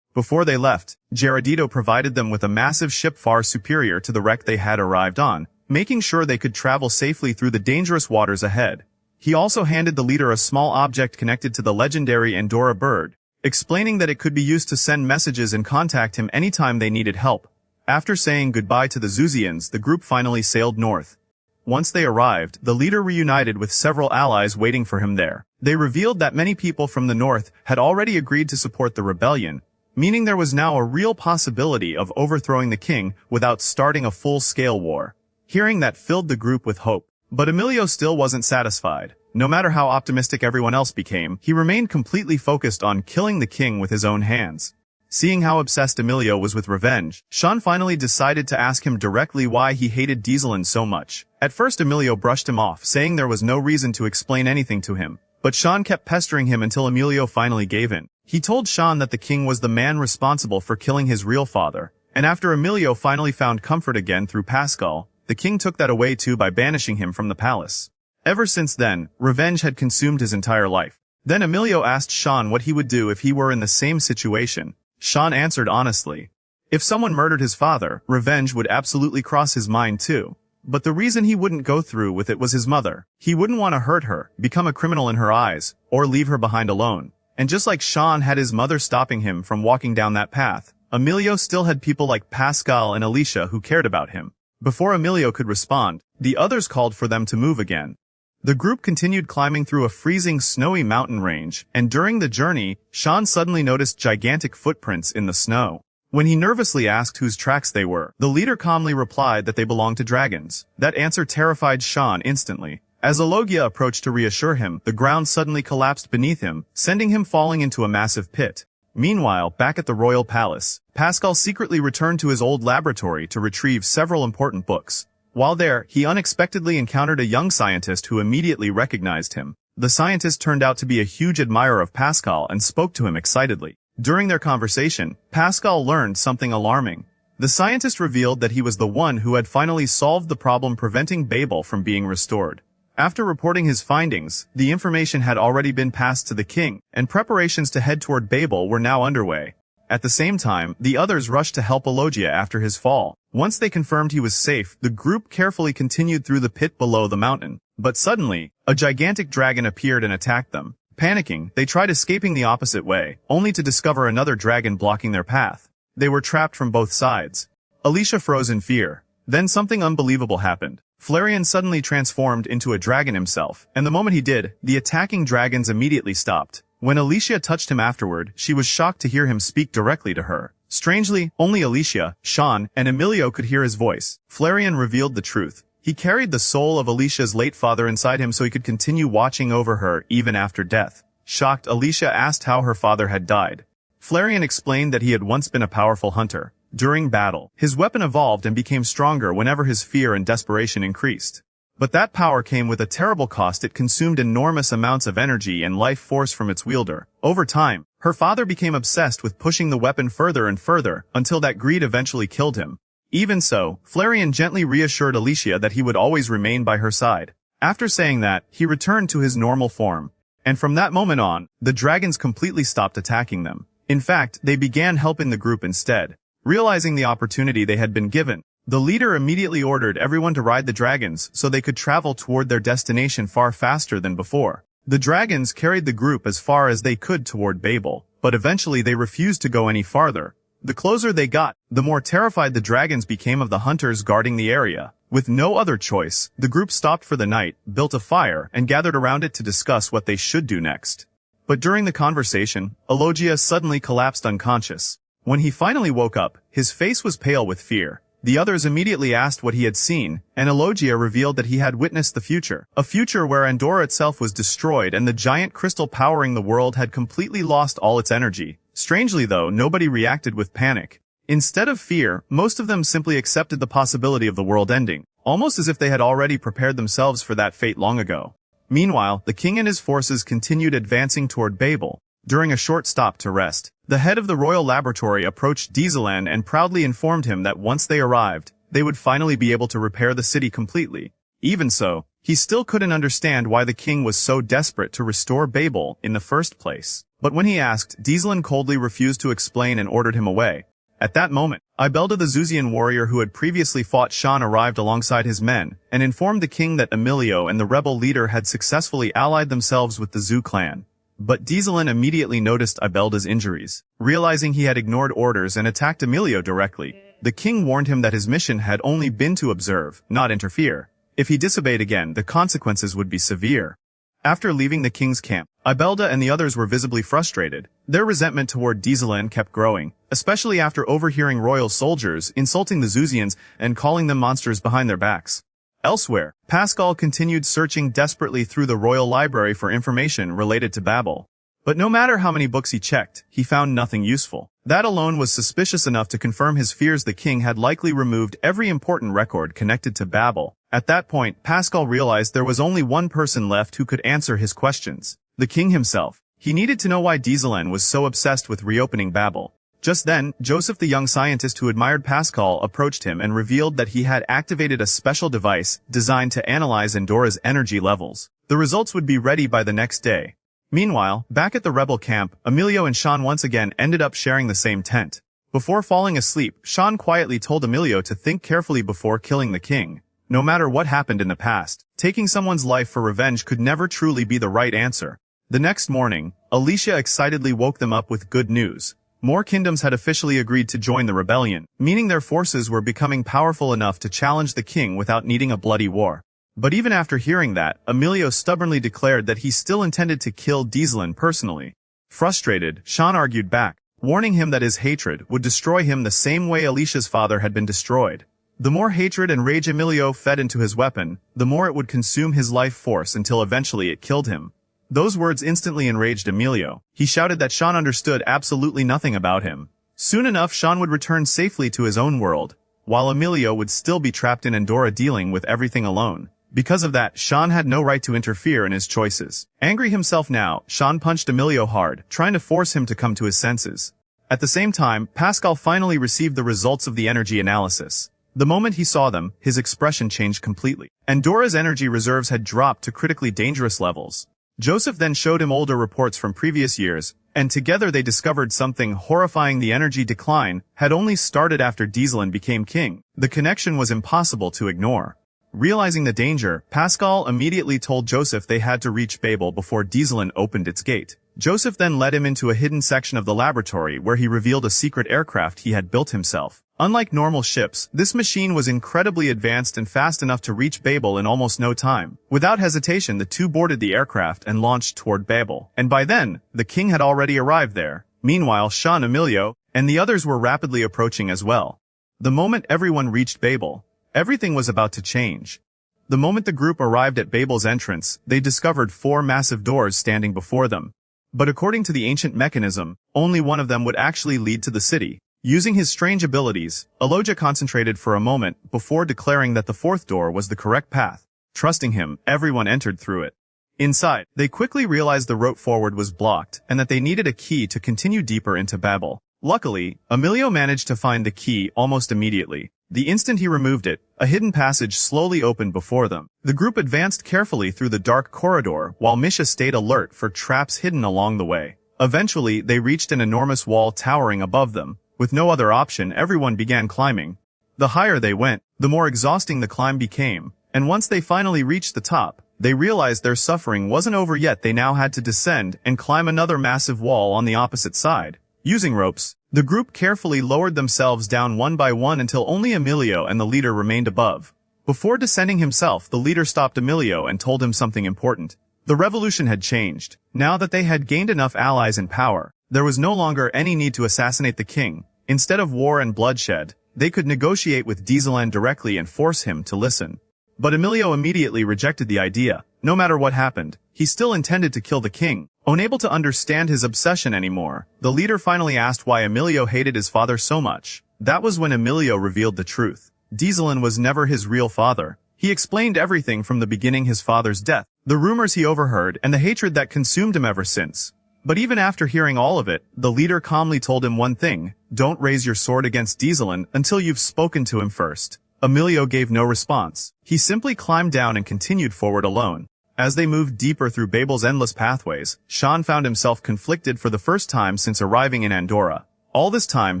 Before they left, Gerardito provided them with a massive ship far superior to the wreck they had arrived on, making sure they could travel safely through the dangerous waters ahead. He also handed the leader a small object connected to the legendary Andor bird, explaining that it could be used to send messages and contact him anytime they needed help. After saying goodbye to the Zuzians, the group finally sailed north. Once they arrived, the leader reunited with several allies waiting for him there. They revealed that many people from the north had already agreed to support the rebellion, meaning there was now a real possibility of overthrowing the king without starting a full-scale war. Hearing that filled the group with hope. But Ailio still wasn't satisfied. No matter how optimistic everyone else became, he remained completely focused on killing the king with his own hands. Seeing how obsessed Ailio was with revenge, Shawn finally decided to ask him directly why he hated Dieselin so much. At first Ailio brushed him off, saying there was no reason to explain anything to him. But Shawn kept pestering him until Ailio finally gave in. He told Shawn that the king was the man responsible for killing his real father. And after Ailio finally found comfort again through Pascal, the king took that away too by banishing him from the palace. Ever since then, revenge had consumed his entire life. Then Ailio asked Shawn what he would do if he were in the same situation. Shawn answered honestly. If someone murdered his father, revenge would absolutely cross his mind too. But the reason he wouldn't go through with it was his mother. He wouldn't want to hurt her, become a criminal in her eyes, or leave her behind alone. And just like Shawn had his mother stopping him from walking down that path, Ailio still had people like Pascal and Alicia who cared about him. Before Ailio could respond, the others called for them to move again. The group continued climbing through a freezing snowy mountain range, and during the journey, Shawn suddenly noticed gigantic footprints in the snow. When he nervously asked whose tracks they were, the leader calmly replied that they belonged to dragons. That answer terrified Shawn instantly. As Elogia approached to reassure him, the ground suddenly collapsed beneath him, sending him falling into a massive pit. Meanwhile, back at the royal palace, Pascal secretly returned to his old laboratory to retrieve several important books. While there, he unexpectedly encountered a young scientist who immediately recognized him. The scientist turned out to be a huge admirer of Pascal and spoke to him excitedly. During their conversation, Pascal learned something alarming. The scientist revealed that he was the one who had finally solved the problem preventing Babel from being restored. After reporting his findings, the information had already been passed to the king, and preparations to head toward Babel were now underway. At the same time, the others rushed to help Elogia after his fall. Once they confirmed he was safe, the group carefully continued through the pit below the mountain. But suddenly, a gigantic dragon appeared and attacked them. Panicking, they tried escaping the opposite way, only to discover another dragon blocking their path. They were trapped from both sides. Alicia froze in fear. Then something unbelievable happened. Flareon suddenly transformed into a dragon himself, and the moment he did, the attacking dragons immediately stopped. When Alicia touched him afterward, she was shocked to hear him speak directly to her. Strangely, only Alicia, Shawn, and Ailio could hear his voice. Flareon revealed the truth. He carried the soul of Alicia's late father inside him so he could continue watching over her even after death. Shocked, Alicia asked how her father had died. Flareon explained that he had once been a powerful hunter. During battle, his weapon evolved and became stronger whenever his fear and desperation increased. But that power came with a terrible cost. It consumed enormous amounts of energy and life force from its wielder. Over time, her father became obsessed with pushing the weapon further and further, until that greed eventually killed him. Even so, Flareon gently reassured Alicia that he would always remain by her side. After saying that, he returned to his normal form. And from that moment on, the dragons completely stopped attacking them. In fact, they began helping the group instead. Realizing the opportunity they had been given, the leader immediately ordered everyone to ride the dragons so they could travel toward their destination far faster than before. The dragons carried the group as far as they could toward Babel, but eventually they refused to go any farther. The closer they got, the more terrified the dragons became of the hunters guarding the area. With no other choice, the group stopped for the night, built a fire, and gathered around it to discuss what they should do next. But during the conversation, Ailio suddenly collapsed unconscious. When he finally woke up, his face was pale with fear. The others immediately asked what he had seen, and Ailio revealed that he had witnessed the future. A future where Andor itself was destroyed and the giant crystal powering the world had completely lost all its energy. Strangely though, nobody reacted with panic. Instead of fear, most of them simply accepted the possibility of the world ending, almost as if they had already prepared themselves for that fate long ago. Meanwhile, the king and his forces continued advancing toward Babel. During a short stop to rest, the head of the royal laboratory approached Dieselan and proudly informed him that once they arrived, they would finally be able to repair the city completely. Even so, he still couldn't understand why the king was so desperate to restore Babel in the first place. But when he asked, Dieselan coldly refused to explain and ordered him away. At that moment, Ibelda the Zuzian warrior who had previously fought Shawn arrived alongside his men, and informed the king that Ailio and the rebel leader had successfully allied themselves with the Zu clan. But Dieselan immediately noticed Ibelda's injuries. Realizing he had ignored orders and attacked Ailio directly, the king warned him that his mission had only been to observe, not interfere. If he disobeyed again, the consequences would be severe. After leaving the king's camp, Ibelda and the others were visibly frustrated. Their resentment toward Dieselan kept growing, especially after overhearing royal soldiers insulting the Zuzians and calling them monsters behind their backs. Elsewhere, Pascal continued searching desperately through the royal library for information related to Babel. But no matter how many books he checked, he found nothing useful. That alone was suspicious enough to confirm his fears. The king had likely removed every important record connected to Babel. At that point, Pascal realized there was only one person left who could answer his questions: the king himself. He needed to know why Dieselan was so obsessed with reopening Babel. Just then, Joseph, the young scientist who admired Pascal, approached him and revealed that he had activated a special device designed to analyze Andorra's energy levels. The results would be ready by the next day. Meanwhile, back at the rebel camp, Ailio and Shawn once again ended up sharing the same tent. Before falling asleep, Shawn quietly told Ailio to think carefully before killing the king. No matter what happened in the past, taking someone's life for revenge could never truly be the right answer. The next morning, Alicia excitedly woke them up with good news. More kingdoms had officially agreed to join the rebellion, meaning their forces were becoming powerful enough to challenge the king without needing a bloody war. But even after hearing that, Ailio stubbornly declared that he still intended to kill Dieselan personally. Frustrated, Shawn argued back, warning him that his hatred would destroy him the same way Alicia's father had been destroyed. The more hatred and rage Ailio fed into his weapon, the more it would consume his life force until eventually it killed him. Those words instantly enraged Ailio. He shouted that Shawn understood absolutely nothing about him. Soon enough, Shawn would return safely to his own world, while Ailio would still be trapped in Andorra dealing with everything alone. Because of that, Shawn had no right to interfere in his choices. Angry himself now, Shawn punched Ailio hard, trying to force him to come to his senses. At the same time, Pascal finally received the results of the energy analysis. The moment he saw them, his expression changed completely. Andorra's energy reserves had dropped to critically dangerous levels. Joseph then showed him older reports from previous years, and together they discovered something horrifying. The energy decline had only started after Dieselan became king. The connection was impossible to ignore. Realizing the danger, Pascal immediately told Joseph they had to reach Babel before Dieselan opened its gate. Joseph then led him into a hidden section of the laboratory where he revealed a secret aircraft he had built himself. Unlike normal ships, this machine was incredibly advanced and fast enough to reach Babel in almost no time. Without hesitation, the two boarded the aircraft and launched toward Babel. And by then, the king had already arrived there. Meanwhile, Shawn, Ailio, and the others were rapidly approaching as well. The moment everyone reached Babel, everything was about to change. The moment the group arrived at Babel's entrance, they discovered 4 massive doors standing before them. But according to the ancient mechanism, only one of them would actually lead to the city. Using his strange abilities, Ailio concentrated for a moment before declaring that the 4th door was the correct path. Trusting him, everyone entered through it. Inside, they quickly realized the route forward was blocked and that they needed a key to continue deeper into Babel. Luckily, Ailio managed to find the key almost immediately. The instant he removed it, a hidden passage slowly opened before them. The group advanced carefully through the dark corridor while Misha stayed alert for traps hidden along the way. Eventually, they reached an enormous wall towering above them. With no other option, everyone began climbing. The higher they went, the more exhausting the climb became, and once they finally reached the top, they realized their suffering wasn't over yet. They now had to descend and climb another massive wall on the opposite side. Using ropes, the group carefully lowered themselves down one by one until only Ailio and the leader remained above. Before descending himself, the leader stopped Ailio and told him something important. The revolution had changed. Now that they had gained enough allies and power, there was no longer any need to assassinate the king. Instead of war and bloodshed, they could negotiate with Dieseland directly and force him to listen. But Ailio immediately rejected the idea. No matter what happened, he still intended to kill the king. Unable to understand his obsession anymore, the leader finally asked why Ailio hated his father so much. That was when Ailio revealed the truth. Dieseland was never his real father. He explained everything from the beginning: his father's death, the rumors he overheard, and the hatred that consumed him ever since. But even after hearing all of it, the leader calmly told him one thing: don't raise your sword against Dieseland until you've spoken to him first. Ailio gave no response. He simply climbed down and continued forward alone. As they moved deeper through Babel's endless pathways, Shawn found himself conflicted for the first time since arriving in Andorra. All this time,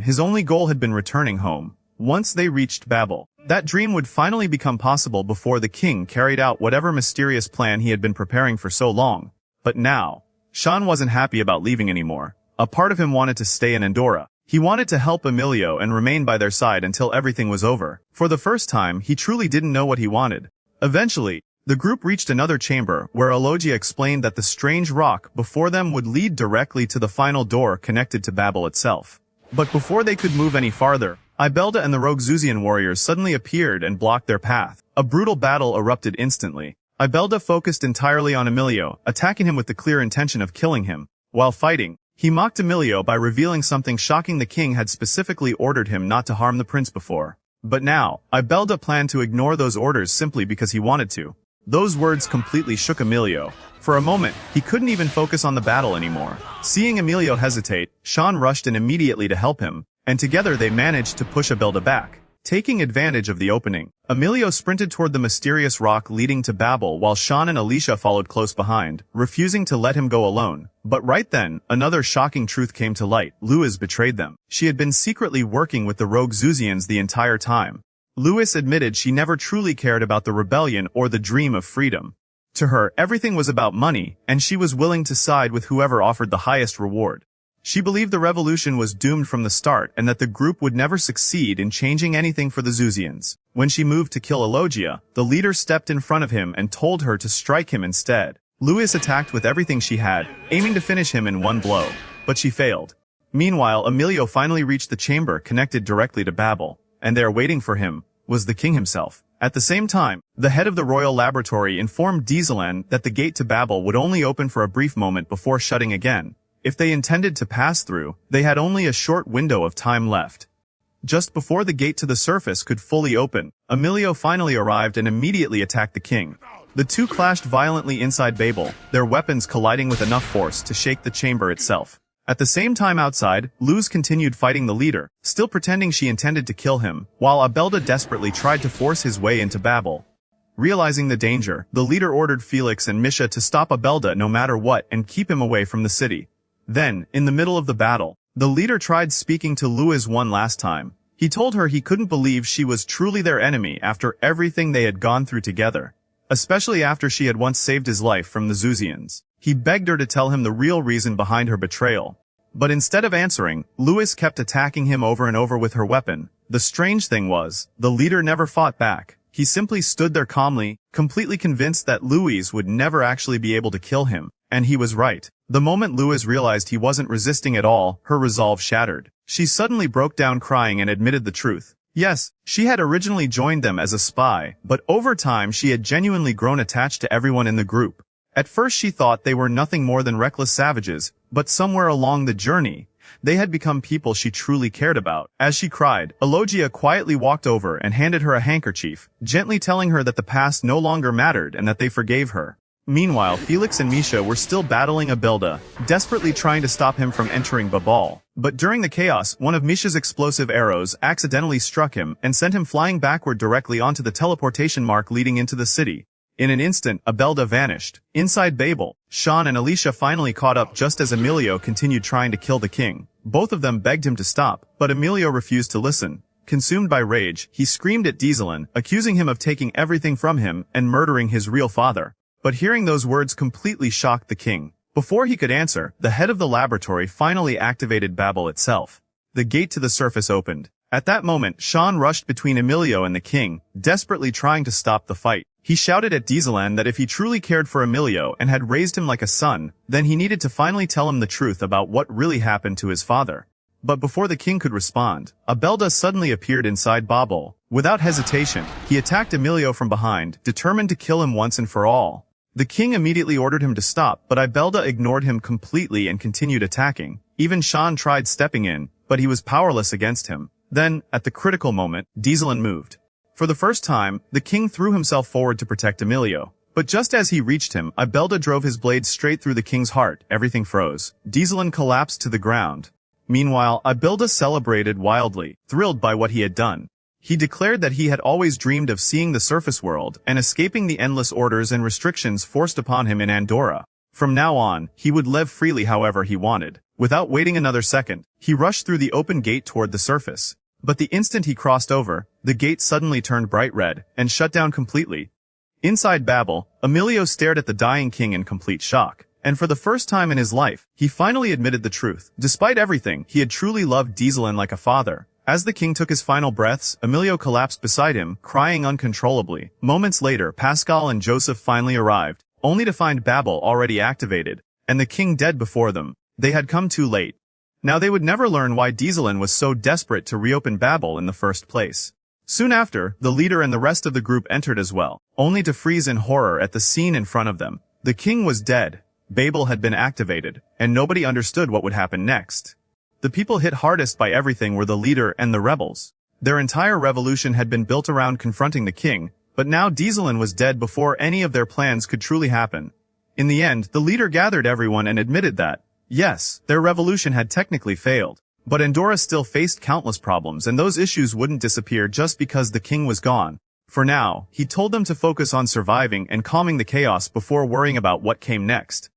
his only goal had been returning home. Once they reached Babel, that dream would finally become possible before the king carried out whatever mysterious plan he had been preparing for so long. But now, Shawn wasn't happy about leaving anymore. A part of him wanted to stay in Andorra. He wanted to help Ailio and remain by their side until everything was over. For the first time, he truly didn't know what he wanted. Eventually, the group reached another chamber where Ailio explained that the strange rock before them would lead directly to the final door connected to Babel itself. But before they could move any farther, Ibelda and the rogue Zuzian warriors suddenly appeared and blocked their path. A brutal battle erupted instantly. Ibelda focused entirely on Ailio, attacking him with the clear intention of killing him. While fighting, he mocked Ailio by revealing something shocking: the king had specifically ordered him not to harm the prince before. But now, Ibelda planned to ignore those orders simply because he wanted to. Those words completely shook Ailio. For a moment, he couldn't even focus on the battle anymore. Seeing Ailio hesitate, Shawn rushed in immediately to help him, and together they managed to push Ibelda back. Taking advantage of the opening, Ailio sprinted toward the mysterious rock leading to Babel while Shawn and Alicia followed close behind, refusing to let him go alone. But right then, another shocking truth came to light: Louis betrayed them. She had been secretly working with the rogue Zuzians the entire time. Louis admitted she never truly cared about the rebellion or the dream of freedom. To her, everything was about money, and she was willing to side with whoever offered the highest reward. She believed the revolution was doomed from the start and that the group would never succeed in changing anything for the Zuzians. When she moved to kill Ailio, the leader stepped in front of him and told her to strike him instead. Louis attacked with everything she had, aiming to finish him in one blow. But she failed. Meanwhile, Ailio finally reached the chamber connected directly to Babel, and there waiting for him was the king himself. At the same time, the head of the royal laboratory informed Dieseland that the gate to Babel would only open for a brief moment before shutting again. If they intended to pass through, they had only a short window of time left. Just before the gate to the surface could fully open, Ailio finally arrived and immediately attacked the king. The two clashed violently inside Babel, their weapons colliding with enough force to shake the chamber itself. At the same time outside, Luz continued fighting the leader, still pretending she intended to kill him, while Ibelda desperately tried to force his way into Babel. Realizing the danger, the leader ordered Felix and Misha to stop Ibelda no matter what and keep him away from the city. Then, in the middle of the battle, the leader tried speaking to Louis one last time. He told her he couldn't believe she was truly their enemy after everything they had gone through together, especially after she had once saved his life from the Zuzians. He begged her to tell him the real reason behind her betrayal. But instead of answering, Louis kept attacking him over and over with her weapon. The strange thing was, the leader never fought back. He simply stood there calmly, completely convinced that Louis would never actually be able to kill him. And he was right. The moment Louis realized he wasn't resisting at all, her resolve shattered. She suddenly broke down crying and admitted the truth. Yes, she had originally joined them as a spy, but over time she had genuinely grown attached to everyone in the group. At first she thought they were nothing more than reckless savages, but somewhere along the journey, They had become people she truly cared about. As she cried, Elogia quietly walked over and handed her a handkerchief, gently telling her that the past no longer mattered and that they forgave her. Meanwhile, Felix and Misha were still battling Abelda, desperately trying to stop him from entering Babel. But during the chaos, one of Misha's explosive arrows accidentally struck him and sent him flying backward directly onto the teleportation mark leading into the city. In an instant, Abelda vanished. Inside Babel, Shawn and Alicia finally caught up just as Ailio continued trying to kill the king. Both of them begged him to stop, but Ailio refused to listen. Consumed by rage, he screamed at Dieselin, accusing him of taking everything from him and murdering his real father. But hearing those words completely shocked the king. Before he could answer, the head of the laboratory finally activated Babel itself. The gate to the surface opened. At that moment, Shawn rushed between Ailio and the king, desperately trying to stop the fight. He shouted at Dieselin that if he truly cared for Ailio and had raised him like a son, then he needed to finally tell him the truth about what really happened to his father. But before the king could respond, Abelda suddenly appeared inside Babel. Without hesitation, he attacked Ailio from behind, determined to kill him once and for all. The king immediately ordered him to stop, but Abelda ignored him completely and continued attacking. Even Shawn tried stepping in, but he was powerless against him. Then, at the critical moment, Dieselin moved. For the first time, the king threw himself forward to protect Ailio. But just as he reached him, Abelda drove his blade straight through the king's heart. Everything froze. Dieselin collapsed to the ground. Meanwhile, Abelda celebrated wildly, thrilled by what he had done. He declared that he had always dreamed of seeing the surface world and escaping the endless orders and restrictions forced upon him in Andorra. From now on, he would live freely however he wanted. Without waiting another second, he rushed through the open gate toward the surface. But the instant he crossed over, the gate suddenly turned bright red and shut down completely. Inside Babel, Ailio stared at the dying king in complete shock. And for the first time in his life, he finally admitted the truth. Despite everything, he had truly loved Dieselin like a father. As the king took his final breaths, Ailio collapsed beside him, crying uncontrollably. Moments later, Pascal and Joseph finally arrived, only to find Babel already activated, and the king dead before them. They had come too late. Now they would never learn why Dieselin was so desperate to reopen Babel in the first place. Soon after, the leader and the rest of the group entered as well, only to freeze in horror at the scene in front of them. The king was dead, Babel had been activated, and nobody understood what would happen next. The people hit hardest by everything were the leader and the rebels. Their entire revolution had been built around confronting the king, but now Dieselin was dead before any of their plans could truly happen. In the end, the leader gathered everyone and admitted that, yes, their revolution had technically failed. But Andorra still faced countless problems and those issues wouldn't disappear just because the king was gone. For now, he told them to focus on surviving and calming the chaos before worrying about what came next.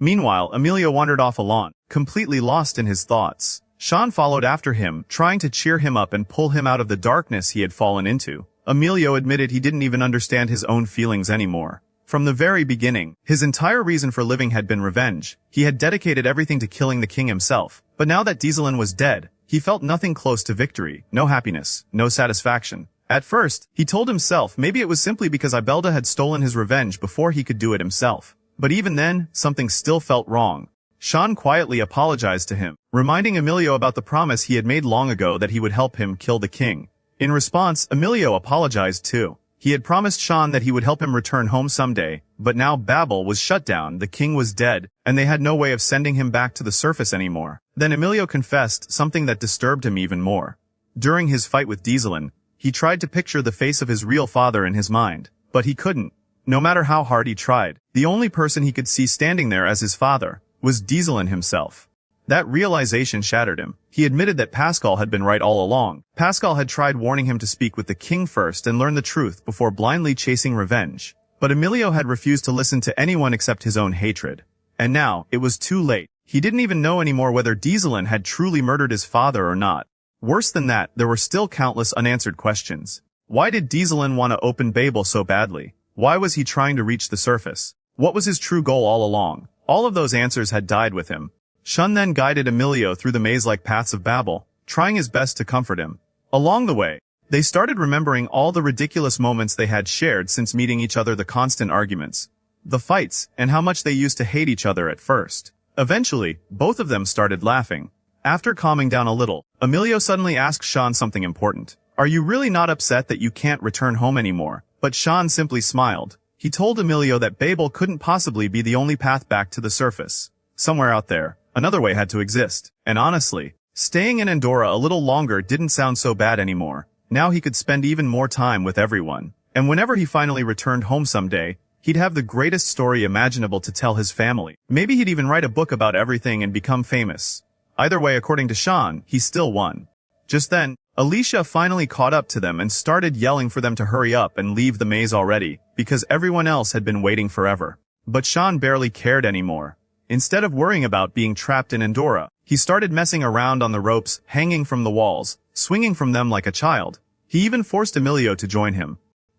Meanwhile, Ailio wandered off alone, completely lost in his thoughts. Shawn followed after him, trying to cheer him up and pull him out of the darkness he had fallen into. Ailio admitted he didn't even understand his own feelings anymore. From the very beginning, his entire reason for living had been revenge. He had dedicated everything to killing the king himself. But now that Dieselin was dead, he felt nothing close to victory, no happiness, no satisfaction. At first, he told himself maybe it was simply because Abelda had stolen his revenge before he could do it himself. But even then, something still felt wrong. Shawn quietly apologized to him, reminding Ailio about the promise he had made long ago that he would help him kill the king. In response, Ailio apologized too. He had promised Shawn that he would help him return home someday, but now Babel was shut down, the king was dead, and they had no way of sending him back to the surface anymore. Then Ailio confessed something that disturbed him even more. During his fight with Dieselin, he tried to picture the face of his real father in his mind, but he couldn't. No matter how hard he tried, the only person he could see standing there as his father was Dieselin himself. That realization shattered him. He admitted that Pascal had been right all along. Pascal had tried warning him to speak with the king first and learn the truth before blindly chasing revenge. But Ailio had refused to listen to anyone except his own hatred. And now, it was too late. He didn't even know anymore whether Dieselin had truly murdered his father or not. Worse than that, there were still countless unanswered questions. Why did Dieselin want to open Babel so badly? Why was he trying to reach the surface? What was his true goal all along? All of those answers had died with him. Shawn then guided Ailio through the maze-like paths of Babel, trying his best to comfort him. Along the way, they started remembering all the ridiculous moments they had shared since meeting each other, the constant arguments, the fights, and how much they used to hate each other at first. Eventually, both of them started laughing. After calming down a little, Ailio suddenly asked Shawn something important. Are you really not upset that you can't return home anymore? But Shawn simply smiled. He told Ailio that Babel couldn't possibly be the only path back to the surface. Somewhere out there, Another way had to exist. And honestly, staying in Andorra a little longer didn't sound so bad anymore. Now he could spend even more time with everyone. And whenever he finally returned home someday, he'd have the greatest story imaginable to tell his family. Maybe he'd even write a book about everything and become famous. Either way, according to Shawn, he still won. Just then, Alicia finally caught up to them and started yelling for them to hurry up and leave the maze already, because everyone else had been waiting forever. But Shawn barely cared anymore. Instead of worrying about being trapped in Andorra, he started messing around on the ropes hanging from the walls, swinging from them like a child. He even forced Ailio to join him.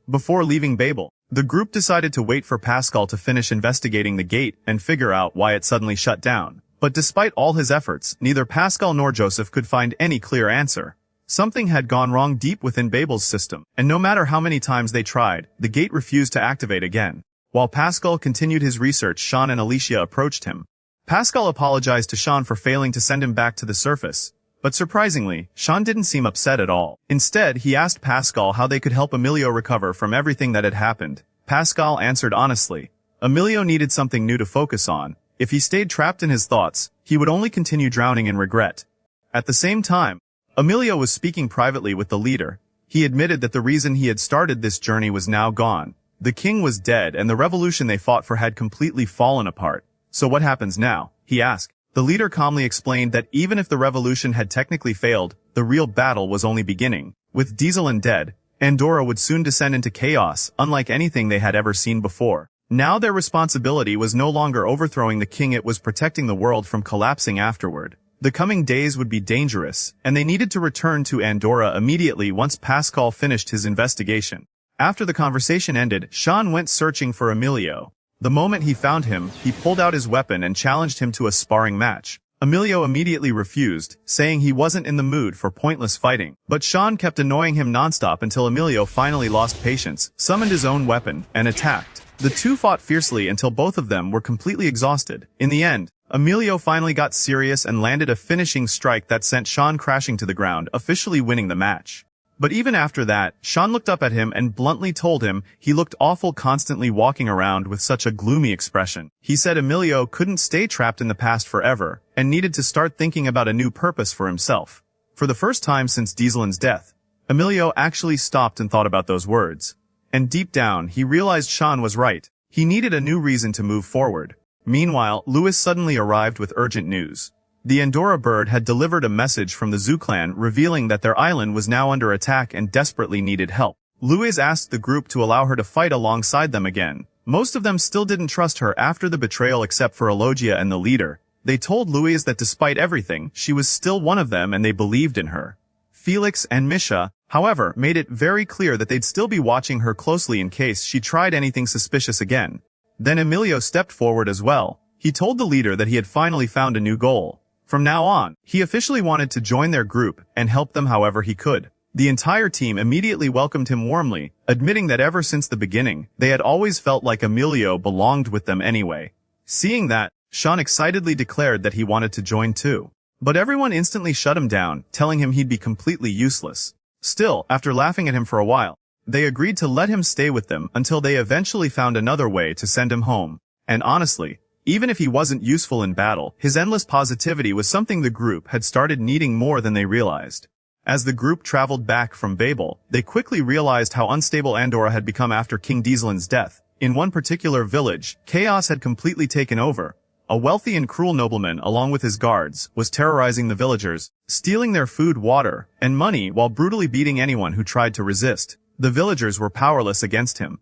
Before leaving Babel, the group decided to wait for Pascal to finish investigating the gate and figure out why it suddenly shut down. But despite all his efforts, neither Pascal nor Joseph could find any clear answer. Something had gone wrong deep within Babel's system, and no matter how many times they tried, the gate refused to activate again. While Pascal continued his research, Shawn and Alicia approached him. Pascal apologized to Shawn for failing to send him back to the surface. But surprisingly, Shawn didn't seem upset at all. Instead, he asked Pascal how they could help Ailio recover from everything that had happened. Pascal answered honestly. Ailio needed something new to focus on. If he stayed trapped in his thoughts, he would only continue drowning in regret. At the same time, Ailio was speaking privately with the leader. He admitted that the reason he had started this journey was now gone. The king was dead and the revolution they fought for had completely fallen apart. So what happens now? He asked. The leader calmly explained that even if the revolution had technically failed, the real battle was only beginning. With Dieselin dead, Andorra would soon descend into chaos, unlike anything they had ever seen before. Now their responsibility was no longer overthrowing the king, it was protecting the world from collapsing afterward. The coming days would be dangerous, and they needed to return to Andorra immediately once Pascal finished his investigation. After the conversation ended, Shawn went searching for Ailio. The moment he found him, he pulled out his weapon and challenged him to a sparring match. Ailio immediately refused, saying he wasn't in the mood for pointless fighting. But Shawn kept annoying him nonstop until Ailio finally lost patience, summoned his own weapon, and attacked. The two fought fiercely until both of them were completely exhausted. In the end, Ailio finally got serious and landed a finishing strike that sent Shawn crashing to the ground, officially winning the match. But even after that, Shawn looked up at him and bluntly told him he looked awful constantly walking around with such a gloomy expression. He said Ailio couldn't stay trapped in the past forever, and needed to start thinking about a new purpose for himself. For the first time since Dieselin's death, Ailio actually stopped and thought about those words. And deep down, he realized Shawn was right. He needed a new reason to move forward. Meanwhile, Louis suddenly arrived with urgent news. The Andorra bird had delivered a message from the Zoo clan revealing that their island was now under attack and desperately needed help. Louis asked the group to allow her to fight alongside them again. Most of them still didn't trust her after the betrayal except for Elogia and the leader. They told Louis that despite everything, she was still one of them and they believed in her. Felix and Misha, however, made it very clear that they'd still be watching her closely in case she tried anything suspicious again. Then Ailio stepped forward as well. He told the leader that he had finally found a new goal. From now on, he officially wanted to join their group and help them however he could. The entire team immediately welcomed him warmly, admitting that ever since the beginning, they had always felt like Ailio belonged with them anyway. Seeing that, Shawn excitedly declared that he wanted to join too. But everyone instantly shut him down, telling him he'd be completely useless. Still, after laughing at him for a while, they agreed to let him stay with them until they eventually found another way to send him home. And honestly, even if he wasn't useful in battle, his endless positivity was something the group had started needing more than they realized. As the group traveled back from Babel, they quickly realized how unstable Andorra had become after King Dieselin's death. In one particular village, chaos had completely taken over. A wealthy and cruel nobleman, along with his guards, was terrorizing the villagers, stealing their food, water, and money while brutally beating anyone who tried to resist. The villagers were powerless against him.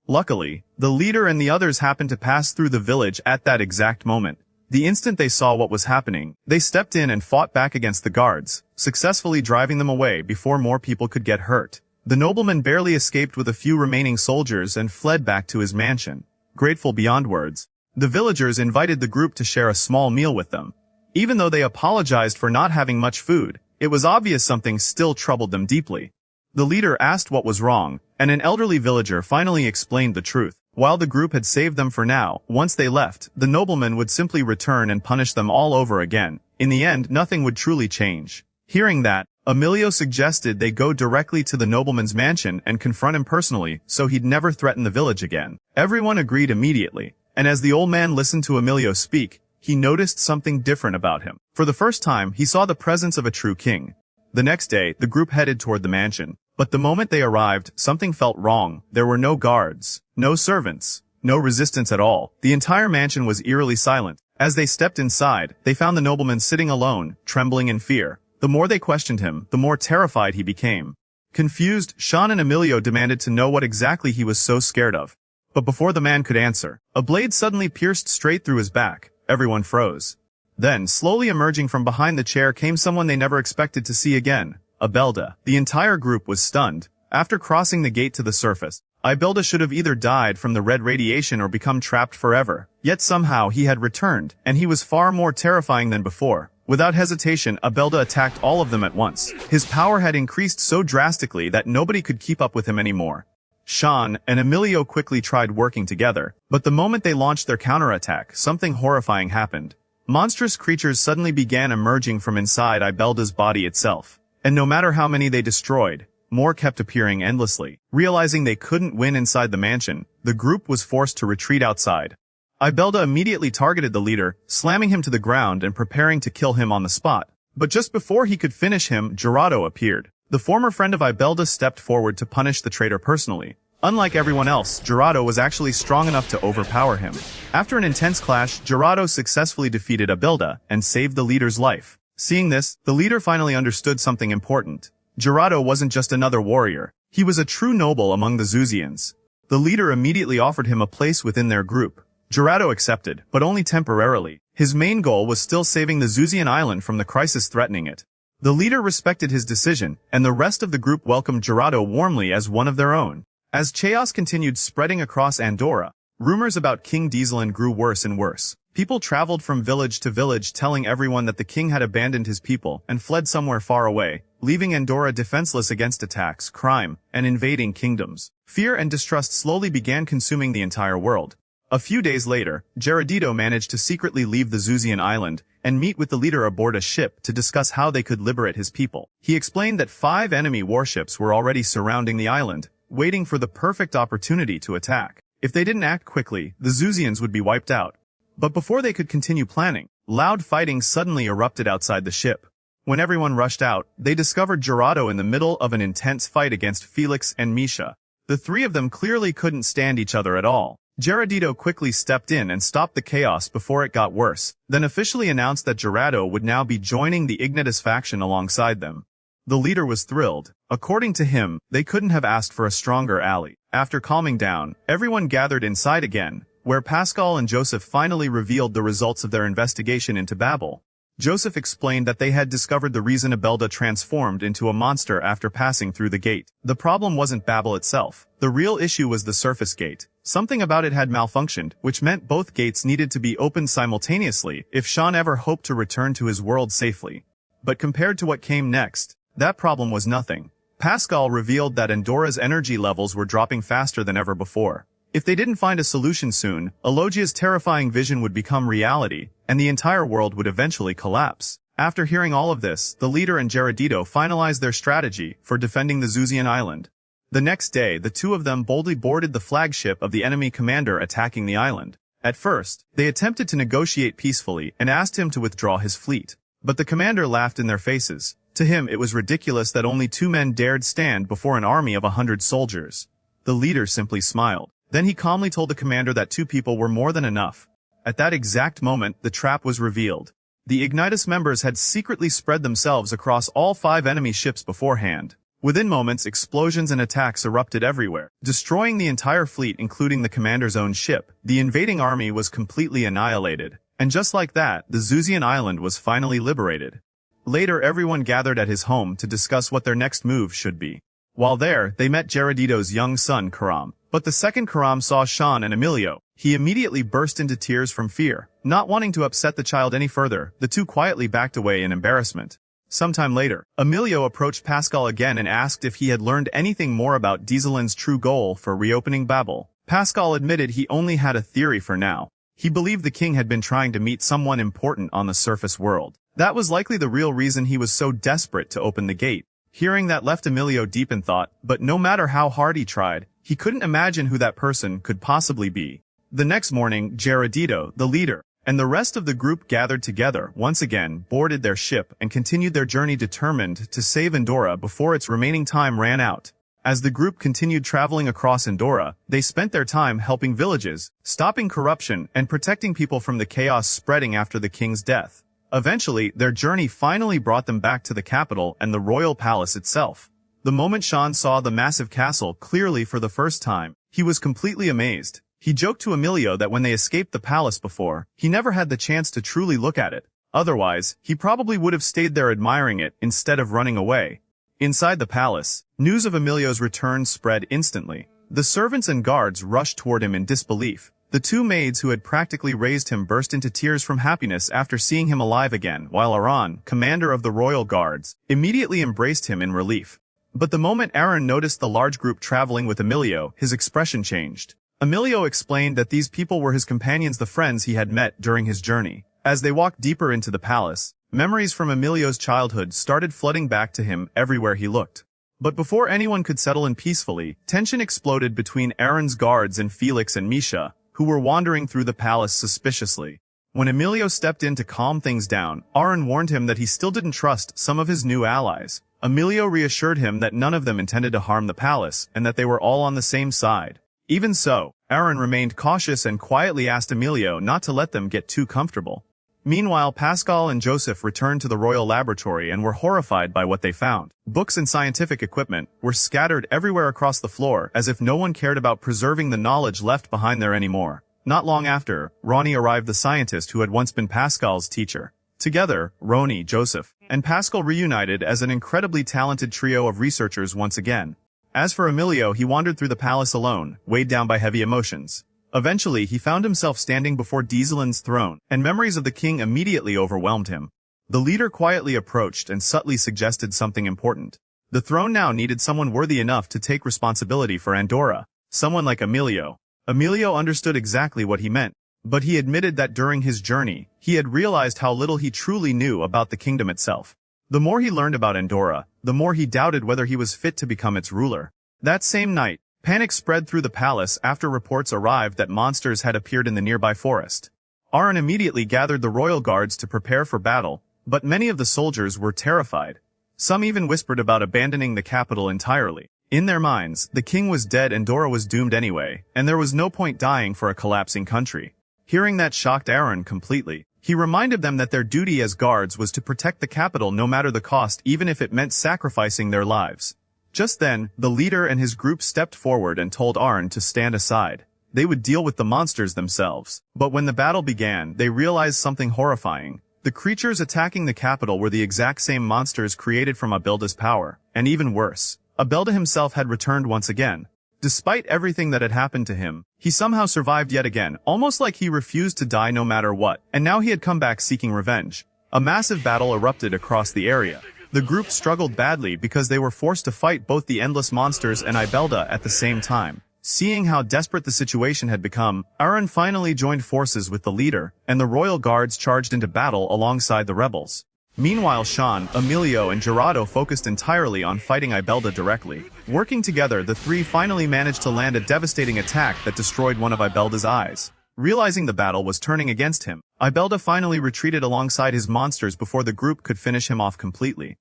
Luckily, the leader and the others happened to pass through the village at that exact moment. The instant they saw what was happening, they stepped in and fought back against the guards, successfully driving them away before more people could get hurt. The nobleman barely escaped with a few remaining soldiers and fled back to his mansion. Grateful beyond words, the villagers invited the group to share a small meal with them. Even though they apologized for not having much food, it was obvious something still troubled them deeply. The leader asked what was wrong, and an elderly villager finally explained the truth. While the group had saved them for now, once they left, the nobleman would simply return and punish them all over again. In the end, nothing would truly change. Hearing that, Ailio suggested they go directly to the nobleman's mansion and confront him personally, so he'd never threaten the village again. Everyone agreed immediately, and as the old man listened to Ailio speak, he noticed something different about him. For the first time, he saw the presence of a true king. The next day, the group headed toward the mansion. But the moment they arrived, something felt wrong. There were no guards, no servants, no resistance at all. The entire mansion was eerily silent. As they stepped inside, they found the nobleman sitting alone, trembling in fear. The more they questioned him, the more terrified he became. Confused, Shawn and Ailio demanded to know what exactly he was so scared of. But before the man could answer, a blade suddenly pierced straight through his back. Everyone froze. Then, slowly emerging from behind the chair came someone they never expected to see again. Abelda. The entire group was stunned. After crossing the gate to the surface, Abelda should have either died from the red radiation or become trapped forever. Yet somehow he had returned, and he was far more terrifying than before. Without hesitation, Abelda attacked all of them at once. His power had increased so drastically that nobody could keep up with him anymore. Shawn and Ailio quickly tried working together, but the moment they launched their counterattack, something horrifying happened. Monstrous creatures suddenly began emerging from inside Abelda's body itself. And no matter how many they destroyed, more kept appearing endlessly. Realizing they couldn't win inside the mansion, the group was forced to retreat outside. Abelda immediately targeted the leader, slamming him to the ground and preparing to kill him on the spot. But just before he could finish him, Gerardo appeared. The former friend of Abelda stepped forward to punish the traitor personally. Unlike everyone else, Gerardo was actually strong enough to overpower him. After an intense clash, Gerardo successfully defeated Abelda and saved the leader's life. Seeing this, the leader finally understood something important. Gerardo wasn't just another warrior. He was a true noble among the Zuzians. The leader immediately offered him a place within their group. Gerardo accepted, but only temporarily. His main goal was still saving the Zuzian island from the crisis threatening it. The leader respected his decision, and the rest of the group welcomed Gerardo warmly as one of their own. As chaos continued spreading across Andorra, rumors about King Dieselin grew worse and worse. People traveled from village to village telling everyone that the king had abandoned his people and fled somewhere far away, leaving Andorra defenseless against attacks, crime, and invading kingdoms. Fear and distrust slowly began consuming the entire world. A few days later, Gerardito managed to secretly leave the Zuzian island and meet with the leader aboard a ship to discuss how they could liberate his people. He explained that 5 enemy warships were already surrounding the island, waiting for the perfect opportunity to attack. If they didn't act quickly, the Zuzians would be wiped out. But before they could continue planning, loud fighting suddenly erupted outside the ship. When everyone rushed out, they discovered Gerardo in the middle of an intense fight against Felix and Misha. The three of them clearly couldn't stand each other at all. Gerardito quickly stepped in and stopped the chaos before it got worse, then officially announced that Gerardo would now be joining the Ignitus faction alongside them. The leader was thrilled. According to him, they couldn't have asked for a stronger ally. After calming down, everyone gathered inside again, where Pascal and Joseph finally revealed the results of their investigation into Babel. Joseph explained that they had discovered the reason Abelda transformed into a monster after passing through the gate. The problem wasn't Babel itself. The real issue was the surface gate. Something about it had malfunctioned, which meant both gates needed to be opened simultaneously if Shawn ever hoped to return to his world safely. But compared to what came next, that problem was nothing. Pascal revealed that Andorra's energy levels were dropping faster than ever before. If they didn't find a solution soon, Elogia's terrifying vision would become reality, and the entire world would eventually collapse. After hearing all of this, the leader and Gerardito finalized their strategy for defending the Zuzian island. The next day, the two of them boldly boarded the flagship of the enemy commander attacking the island. At first, they attempted to negotiate peacefully and asked him to withdraw his fleet. But the commander laughed in their faces. To him, it was ridiculous that only 2 men dared stand before an army of 100 soldiers. The leader simply smiled. Then he calmly told the commander that 2 people were more than enough. At that exact moment, the trap was revealed. The Ignitus members had secretly spread themselves across all 5 enemy ships beforehand. Within moments, explosions and attacks erupted everywhere, destroying the entire fleet including the commander's own ship. The invading army was completely annihilated. And just like that, the Zuzian island was finally liberated. Later, everyone gathered at his home to discuss what their next move should be. While there, they met Gerardito's young son, Karam. But the second Karam saw Shawn and Ailio. He immediately burst into tears from fear. Not wanting to upset the child any further, the two quietly backed away in embarrassment. Sometime later, Ailio approached Pascal again and asked if he had learned anything more about Dieselin's true goal for reopening Babel. Pascal admitted he only had a theory for now. He believed the king had been trying to meet someone important on the surface world. That was likely the real reason he was so desperate to open the gate. Hearing that left Ailio deep in thought, but no matter how hard he tried, he couldn't imagine who that person could possibly be. The next morning, Gerardito, the leader, and the rest of the group gathered together, once again, boarded their ship, and continued their journey determined to save Andorra before its remaining time ran out. As the group continued traveling across Andorra, they spent their time helping villages, stopping corruption, and protecting people from the chaos spreading after the king's death. Eventually, their journey finally brought them back to the capital and the royal palace itself. The moment Shawn saw the massive castle clearly for the first time, he was completely amazed. He joked to Ailio that when they escaped the palace before, he never had the chance to truly look at it. Otherwise, he probably would have stayed there admiring it instead of running away. Inside the palace, news of Ailio's return spread instantly. The servants and guards rushed toward him in disbelief. The two maids who had practically raised him burst into tears from happiness after seeing him alive again, while Aran, commander of the royal guards, immediately embraced him in relief. But the moment Aran noticed the large group traveling with Ailio, his expression changed. Ailio explained that these people were his companions, the friends he had met during his journey. As they walked deeper into the palace, memories from Ailio's childhood started flooding back to him everywhere he looked. But before anyone could settle in peacefully, tension exploded between Aran's guards and Felix and Misha, who were wandering through the palace suspiciously. When Ailio stepped in to calm things down, Aran warned him that he still didn't trust some of his new allies. Ailio reassured him that none of them intended to harm the palace and that they were all on the same side. Even so, Aran remained cautious and quietly asked Ailio not to let them get too comfortable. Meanwhile, Pascal and Joseph returned to the royal laboratory and were horrified by what they found. Books and scientific equipment were scattered everywhere across the floor as if no one cared about preserving the knowledge left behind there anymore. Not long after, Ronnie arrived, the scientist who had once been Pascal's teacher. Together, Ronnie, Joseph, and Pascal reunited as an incredibly talented trio of researchers once again. As for Ailio, he wandered through the palace alone, weighed down by heavy emotions. Eventually, he found himself standing before Dieselin's throne, and memories of the king immediately overwhelmed him. The leader quietly approached and subtly suggested something important. The throne now needed someone worthy enough to take responsibility for Andorra, someone like Ailio. Ailio understood exactly what he meant, but he admitted that during his journey, he had realized how little he truly knew about the kingdom itself. The more he learned about Andorra, the more he doubted whether he was fit to become its ruler. That same night, panic spread through the palace after reports arrived that monsters had appeared in the nearby forest. Aran immediately gathered the royal guards to prepare for battle, but many of the soldiers were terrified. Some even whispered about abandoning the capital entirely. In their minds, the king was dead and Andorra was doomed anyway, and there was no point dying for a collapsing country. Hearing that shocked Aran completely. He reminded them that their duty as guards was to protect the capital no matter the cost, even if it meant sacrificing their lives. Just then, the leader and his group stepped forward and told Aran to stand aside. They would deal with the monsters themselves. But when the battle began, they realized something horrifying. The creatures attacking the capital were the exact same monsters created from Abelda's power, and even worse. Abelda himself had returned once again. Despite everything that had happened to him, he somehow survived yet again, almost like he refused to die no matter what, and now he had come back seeking revenge. A massive battle erupted across the area. The group struggled badly because they were forced to fight both the endless monsters and Abelda at the same time. Seeing how desperate the situation had become, Aran finally joined forces with the leader, and the royal guards charged into battle alongside the rebels. Meanwhile, Shawn, Ailio, and Gerardo focused entirely on fighting Abelda directly. Working together, the three finally managed to land a devastating attack that destroyed one of Abelda's eyes. Realizing the battle was turning against him, Abelda finally retreated alongside his monsters before the group could finish him off completely.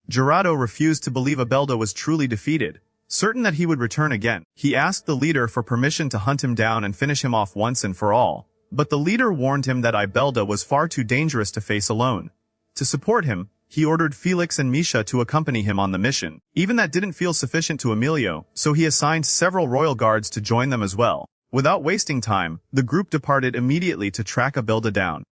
Gerardo refused to believe Abelda was truly defeated. Certain that he would return again, he asked the leader for permission to hunt him down and finish him off once and for all. But the leader warned him that Abelda was far too dangerous to face alone. To support him, he ordered Felix and Misha to accompany him on the mission. Even that didn't feel sufficient to Ailio, so he assigned several royal guards to join them as well. Without wasting time, the group departed immediately to track Abelda down.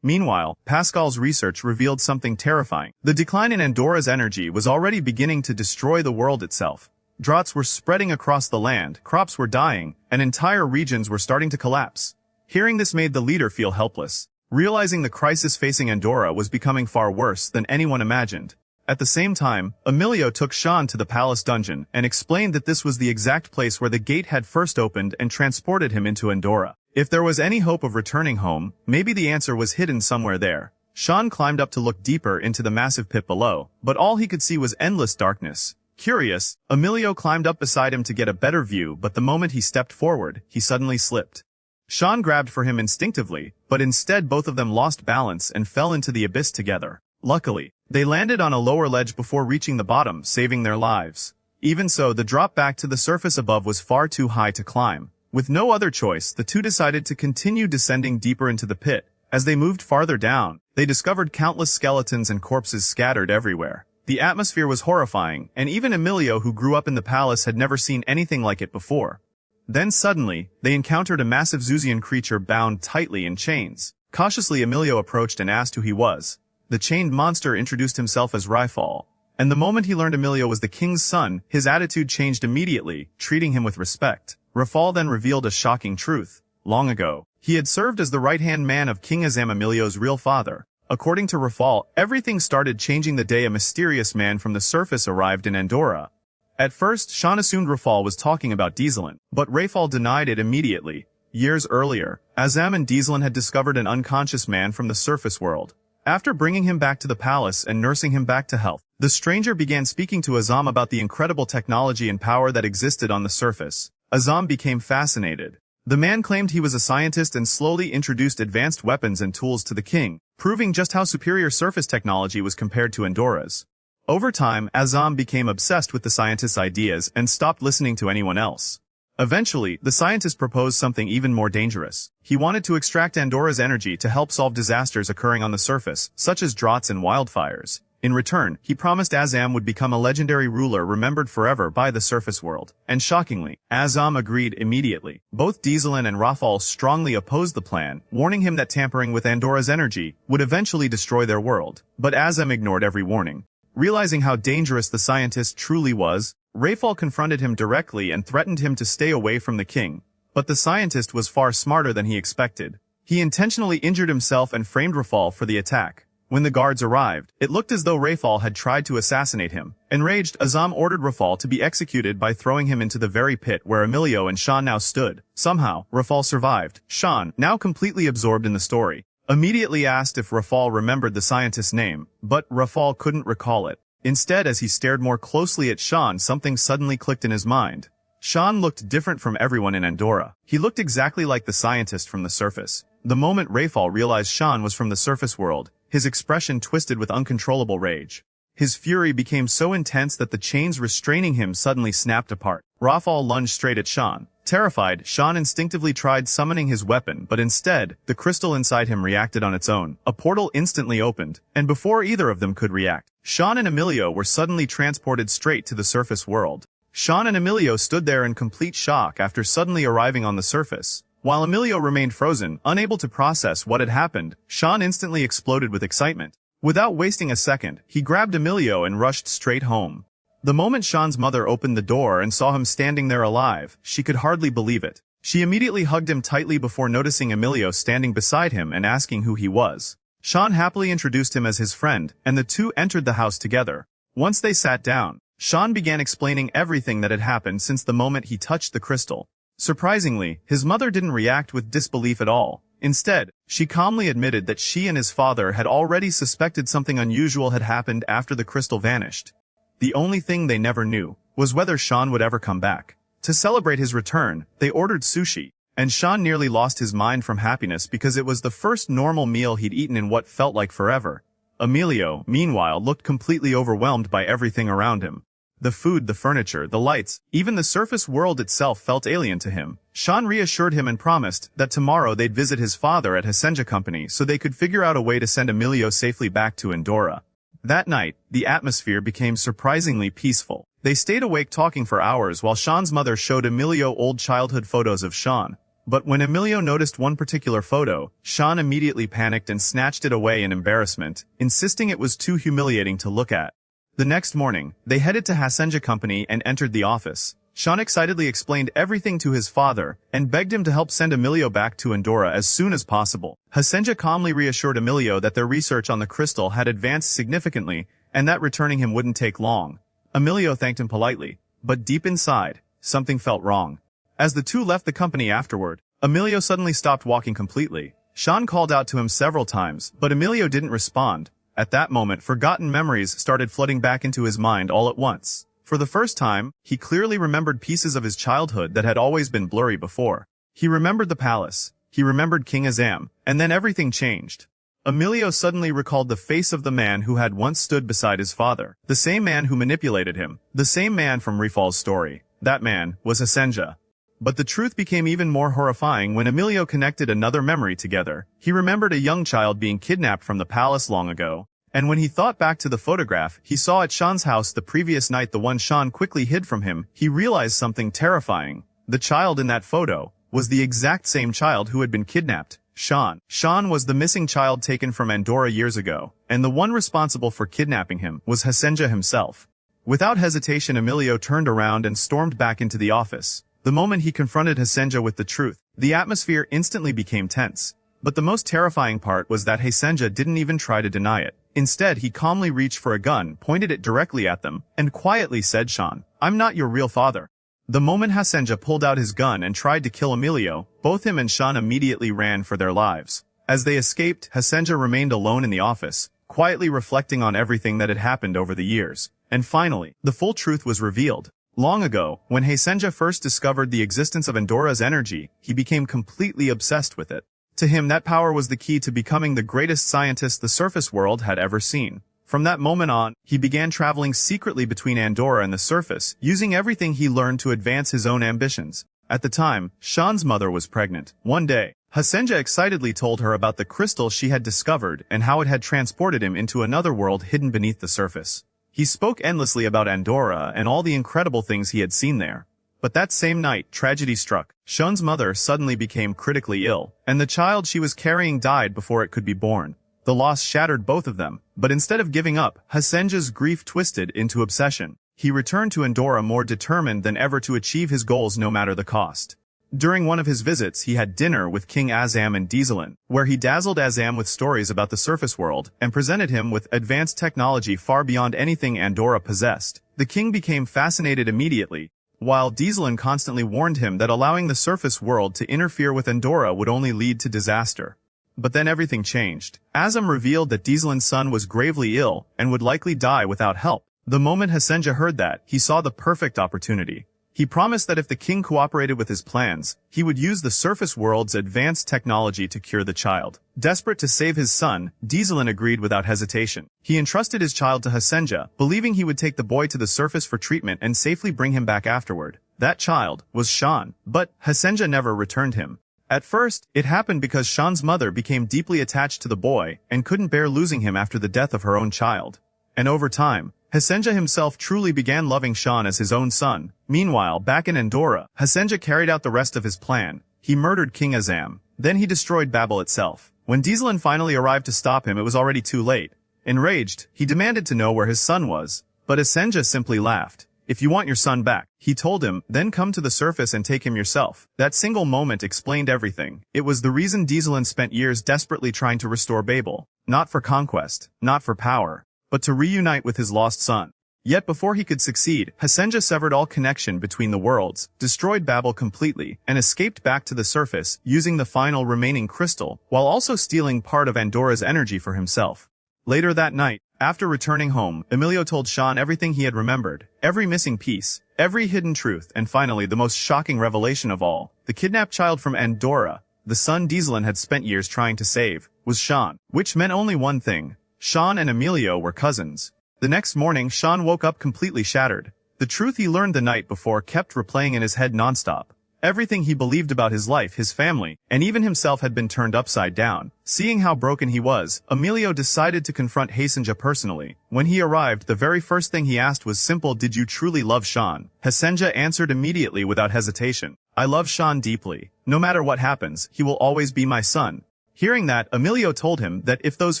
Meanwhile, Pascal's research revealed something terrifying. The decline in Andorra's energy was already beginning to destroy the world itself. Droughts were spreading across the land, crops were dying, and entire regions were starting to collapse. Hearing this made the leader feel helpless. Realizing the crisis facing Andorra was becoming far worse than anyone imagined. At the same time, Ailio took Shawn to the palace dungeon and explained that this was the exact place where the gate had first opened and transported him into Andorra. If there was any hope of returning home, maybe the answer was hidden somewhere there. Shawn climbed up to look deeper into the massive pit below, but all he could see was endless darkness. Curious, Ailio climbed up beside him to get a better view, but the moment he stepped forward, he suddenly slipped. Shawn grabbed for him instinctively, but instead both of them lost balance and fell into the abyss together. Luckily, they landed on a lower ledge before reaching the bottom, saving their lives. Even so, the drop back to the surface above was far too high to climb. With no other choice, the two decided to continue descending deeper into the pit. As they moved farther down, they discovered countless skeletons and corpses scattered everywhere. The atmosphere was horrifying, and even Ailio, who grew up in the palace, had never seen anything like it before. Then suddenly, they encountered a massive Zuzian creature bound tightly in chains. Cautiously, Ailio approached and asked who he was. The chained monster introduced himself as Ryfall. And the moment he learned Ailio was the king's son, his attitude changed immediately, treating him with respect. Ryfall then revealed a shocking truth. Long ago, he had served as the right-hand man of King Azam, Ailio's real father. According to Ryfall, everything started changing the day a mysterious man from the surface arrived in Andorra. At first, Shawn assumed Ryfall was talking about Dieselin, but Ryfall denied it immediately. Years earlier, Azam and Dieselin had discovered an unconscious man from the surface world. After bringing him back to the palace and nursing him back to health, the stranger began speaking to Azam about the incredible technology and power that existed on the surface. Azam became fascinated. The man claimed he was a scientist and slowly introduced advanced weapons and tools to the king, proving just how superior surface technology was compared to Andorra's. Over time, Azam became obsessed with the scientist's ideas and stopped listening to anyone else. Eventually, the scientist proposed something even more dangerous. He wanted to extract Andorra's energy to help solve disasters occurring on the surface, such as droughts and wildfires. In return, he promised Azam would become a legendary ruler remembered forever by the surface world. And shockingly, Azam agreed immediately. Both Dieselin and Ryfall strongly opposed the plan, warning him that tampering with Andorra's energy would eventually destroy their world. But Azam ignored every warning. Realizing how dangerous the scientist truly was, Ryfall confronted him directly and threatened him to stay away from the king. But the scientist was far smarter than he expected. He intentionally injured himself and framed Ryfall for the attack. When the guards arrived, it looked as though Ryfall had tried to assassinate him. Enraged, Azam ordered Ryfall to be executed by throwing him into the very pit where Ailio and Shawn now stood. Somehow, Ryfall survived. Shawn, now completely absorbed in the story, immediately asked if Ryfall remembered the scientist's name, but Ryfall couldn't recall it. Instead, as he stared more closely at Shawn, something suddenly clicked in his mind. Shawn looked different from everyone in Andorra. He looked exactly like the scientist from the surface. The moment Ryfall realized Shawn was from the surface world, his expression twisted with uncontrollable rage. His fury became so intense that the chains restraining him suddenly snapped apart. Ryfall lunged straight at Shawn. Terrified, Shawn instinctively tried summoning his weapon, but instead, the crystal inside him reacted on its own. A portal instantly opened, and before either of them could react, Shawn and Ailio were suddenly transported straight to the surface world. Shawn and Ailio stood there in complete shock after suddenly arriving on the surface. While Ailio remained frozen, unable to process what had happened, Shawn instantly exploded with excitement. Without wasting a second, he grabbed Ailio and rushed straight home. The moment Shawn's mother opened the door and saw him standing there alive, she could hardly believe it. She immediately hugged him tightly before noticing Ailio standing beside him and asking who he was. Shawn happily introduced him as his friend, and the two entered the house together. Once they sat down, Shawn began explaining everything that had happened since the moment he touched the crystal. Surprisingly, his mother didn't react with disbelief at all. Instead, she calmly admitted that she and his father had already suspected something unusual had happened after the crystal vanished. The only thing they never knew was whether Shawn would ever come back. To celebrate his return, they ordered sushi, and Shawn nearly lost his mind from happiness because it was the first normal meal he'd eaten in what felt like forever. Ailio, meanwhile, looked completely overwhelmed by everything around him. The food, the furniture, the lights, even the surface world itself felt alien to him. Shawn reassured him and promised that tomorrow they'd visit his father at Hassanja Company so they could figure out a way to send Ailio safely back to Andorra. That night, the atmosphere became surprisingly peaceful. They stayed awake talking for hours while Shawn's mother showed Ailio old childhood photos of Shawn. But when Ailio noticed one particular photo, Shawn immediately panicked and snatched it away in embarrassment, insisting it was too humiliating to look at. The next morning, they headed to Hassanja Company and entered the office. Shawn excitedly explained everything to his father and begged him to help send Ailio back to Andorra as soon as possible. Hassanja calmly reassured Ailio that their research on the crystal had advanced significantly and that returning him wouldn't take long. Ailio thanked him politely, but deep inside, something felt wrong. As the two left the company afterward, Ailio suddenly stopped walking completely. Shawn called out to him several times, but Ailio didn't respond. At that moment, forgotten memories started flooding back into his mind all at once. For the first time, he clearly remembered pieces of his childhood that had always been blurry before. He remembered the palace, he remembered King Azam, and then everything changed. Ailio suddenly recalled the face of the man who had once stood beside his father, the same man who manipulated him, the same man from Refal's story. That man was Hassanja. But the truth became even more horrifying when Ailio connected another memory together. He remembered a young child being kidnapped from the palace long ago, and when he thought back to the photograph he saw at Shawn's house the previous night, the one Shawn quickly hid from him, he realized something terrifying. The child in that photo was the exact same child who had been kidnapped. Shawn. Shawn was the missing child taken from Andor years ago, and the one responsible for kidnapping him was Hassanja himself. Without hesitation, Ailio turned around and stormed back into the office. The moment he confronted Hassanja with the truth, the atmosphere instantly became tense. But the most terrifying part was that Hassanja didn't even try to deny it. Instead, he calmly reached for a gun, pointed it directly at them, and quietly said, "Shawn, I'm not your real father." The moment Hassanja pulled out his gun and tried to kill Ailio, both him and Shawn immediately ran for their lives. As they escaped, Hassanja remained alone in the office, quietly reflecting on everything that had happened over the years. And finally, the full truth was revealed. Long ago, when Hassanja first discovered the existence of Andora's energy, he became completely obsessed with it. To him, that power was the key to becoming the greatest scientist the surface world had ever seen. From that moment on, he began traveling secretly between Andor and the surface, using everything he learned to advance his own ambitions. At the time, Shawn's mother was pregnant. One day, Hassanja excitedly told her about the crystal she had discovered and how it had transported him into another world hidden beneath the surface. He spoke endlessly about Andorra and all the incredible things he had seen there. But that same night, tragedy struck. Shawn's mother suddenly became critically ill, and the child she was carrying died before it could be born. The loss shattered both of them, but instead of giving up, Hassanja's grief twisted into obsession. He returned to Andorra more determined than ever to achieve his goals no matter the cost. During one of his visits, he had dinner with King Azam and Dieselin, where he dazzled Azam with stories about the surface world and presented him with advanced technology far beyond anything Andorra possessed. The king became fascinated immediately, while Dieselin constantly warned him that allowing the surface world to interfere with Andorra would only lead to disaster. But then everything changed. Azam revealed that Dieselin's son was gravely ill and would likely die without help. The moment Hassanja heard that, he saw the perfect opportunity. He promised that if the king cooperated with his plans, he would use the surface world's advanced technology to cure the child. Desperate to save his son, Dieselin agreed without hesitation. He entrusted his child to Hassanja, believing he would take the boy to the surface for treatment and safely bring him back afterward. That child was Shawn, but Hassanja never returned him. At first, it happened because Shawn's mother became deeply attached to the boy and couldn't bear losing him after the death of her own child. And over time, Hassanja himself truly began loving Shawn as his own son. Meanwhile, back in Andorra, Hassanja carried out the rest of his plan. He murdered King Azam. Then he destroyed Babel itself. When Dieselin finally arrived to stop him, it was already too late. Enraged, he demanded to know where his son was. But Hassanja simply laughed. "If you want your son back," he told him, "then come to the surface and take him yourself." That single moment explained everything. It was the reason Dieselin spent years desperately trying to restore Babel. Not for conquest, not for power, but to reunite with his lost son. Yet before he could succeed, Hassanja severed all connection between the worlds, destroyed Babel completely, and escaped back to the surface, using the final remaining crystal, while also stealing part of Andorra's energy for himself. Later that night, after returning home, Ailio told Shawn everything he had remembered, every missing piece, every hidden truth, and finally the most shocking revelation of all. The kidnapped child from Andorra, the son Dieselin had spent years trying to save, was Shawn, which meant only one thing. Shawn and Ailio were cousins. The next morning, Shawn woke up completely shattered. The truth he learned the night before kept replaying in his head nonstop. Everything he believed about his life, his family, and even himself had been turned upside down. Seeing how broken he was, Ailio decided to confront Hassanja personally. When he arrived, the very first thing he asked was simple: "Did you truly love Shawn?" Hassanja answered immediately without hesitation. "I love Shawn deeply. No matter what happens, he will always be my son." Hearing that, Ailio told him that if those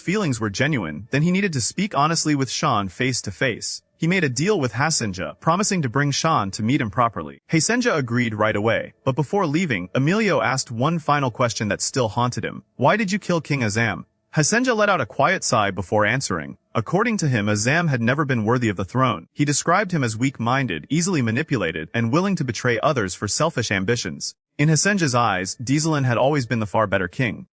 feelings were genuine, then he needed to speak honestly with Shawn face to face. He made a deal with Hassanja, promising to bring Shawn to meet him properly. Hassanja agreed right away, but before leaving, Ailio asked one final question that still haunted him. "Why did you kill King Azam?" Hassanja let out a quiet sigh before answering. According to him, Azam had never been worthy of the throne. He described him as weak-minded, easily manipulated, and willing to betray others for selfish ambitions. In Hassanja's eyes, Dieselin had always been the far better king.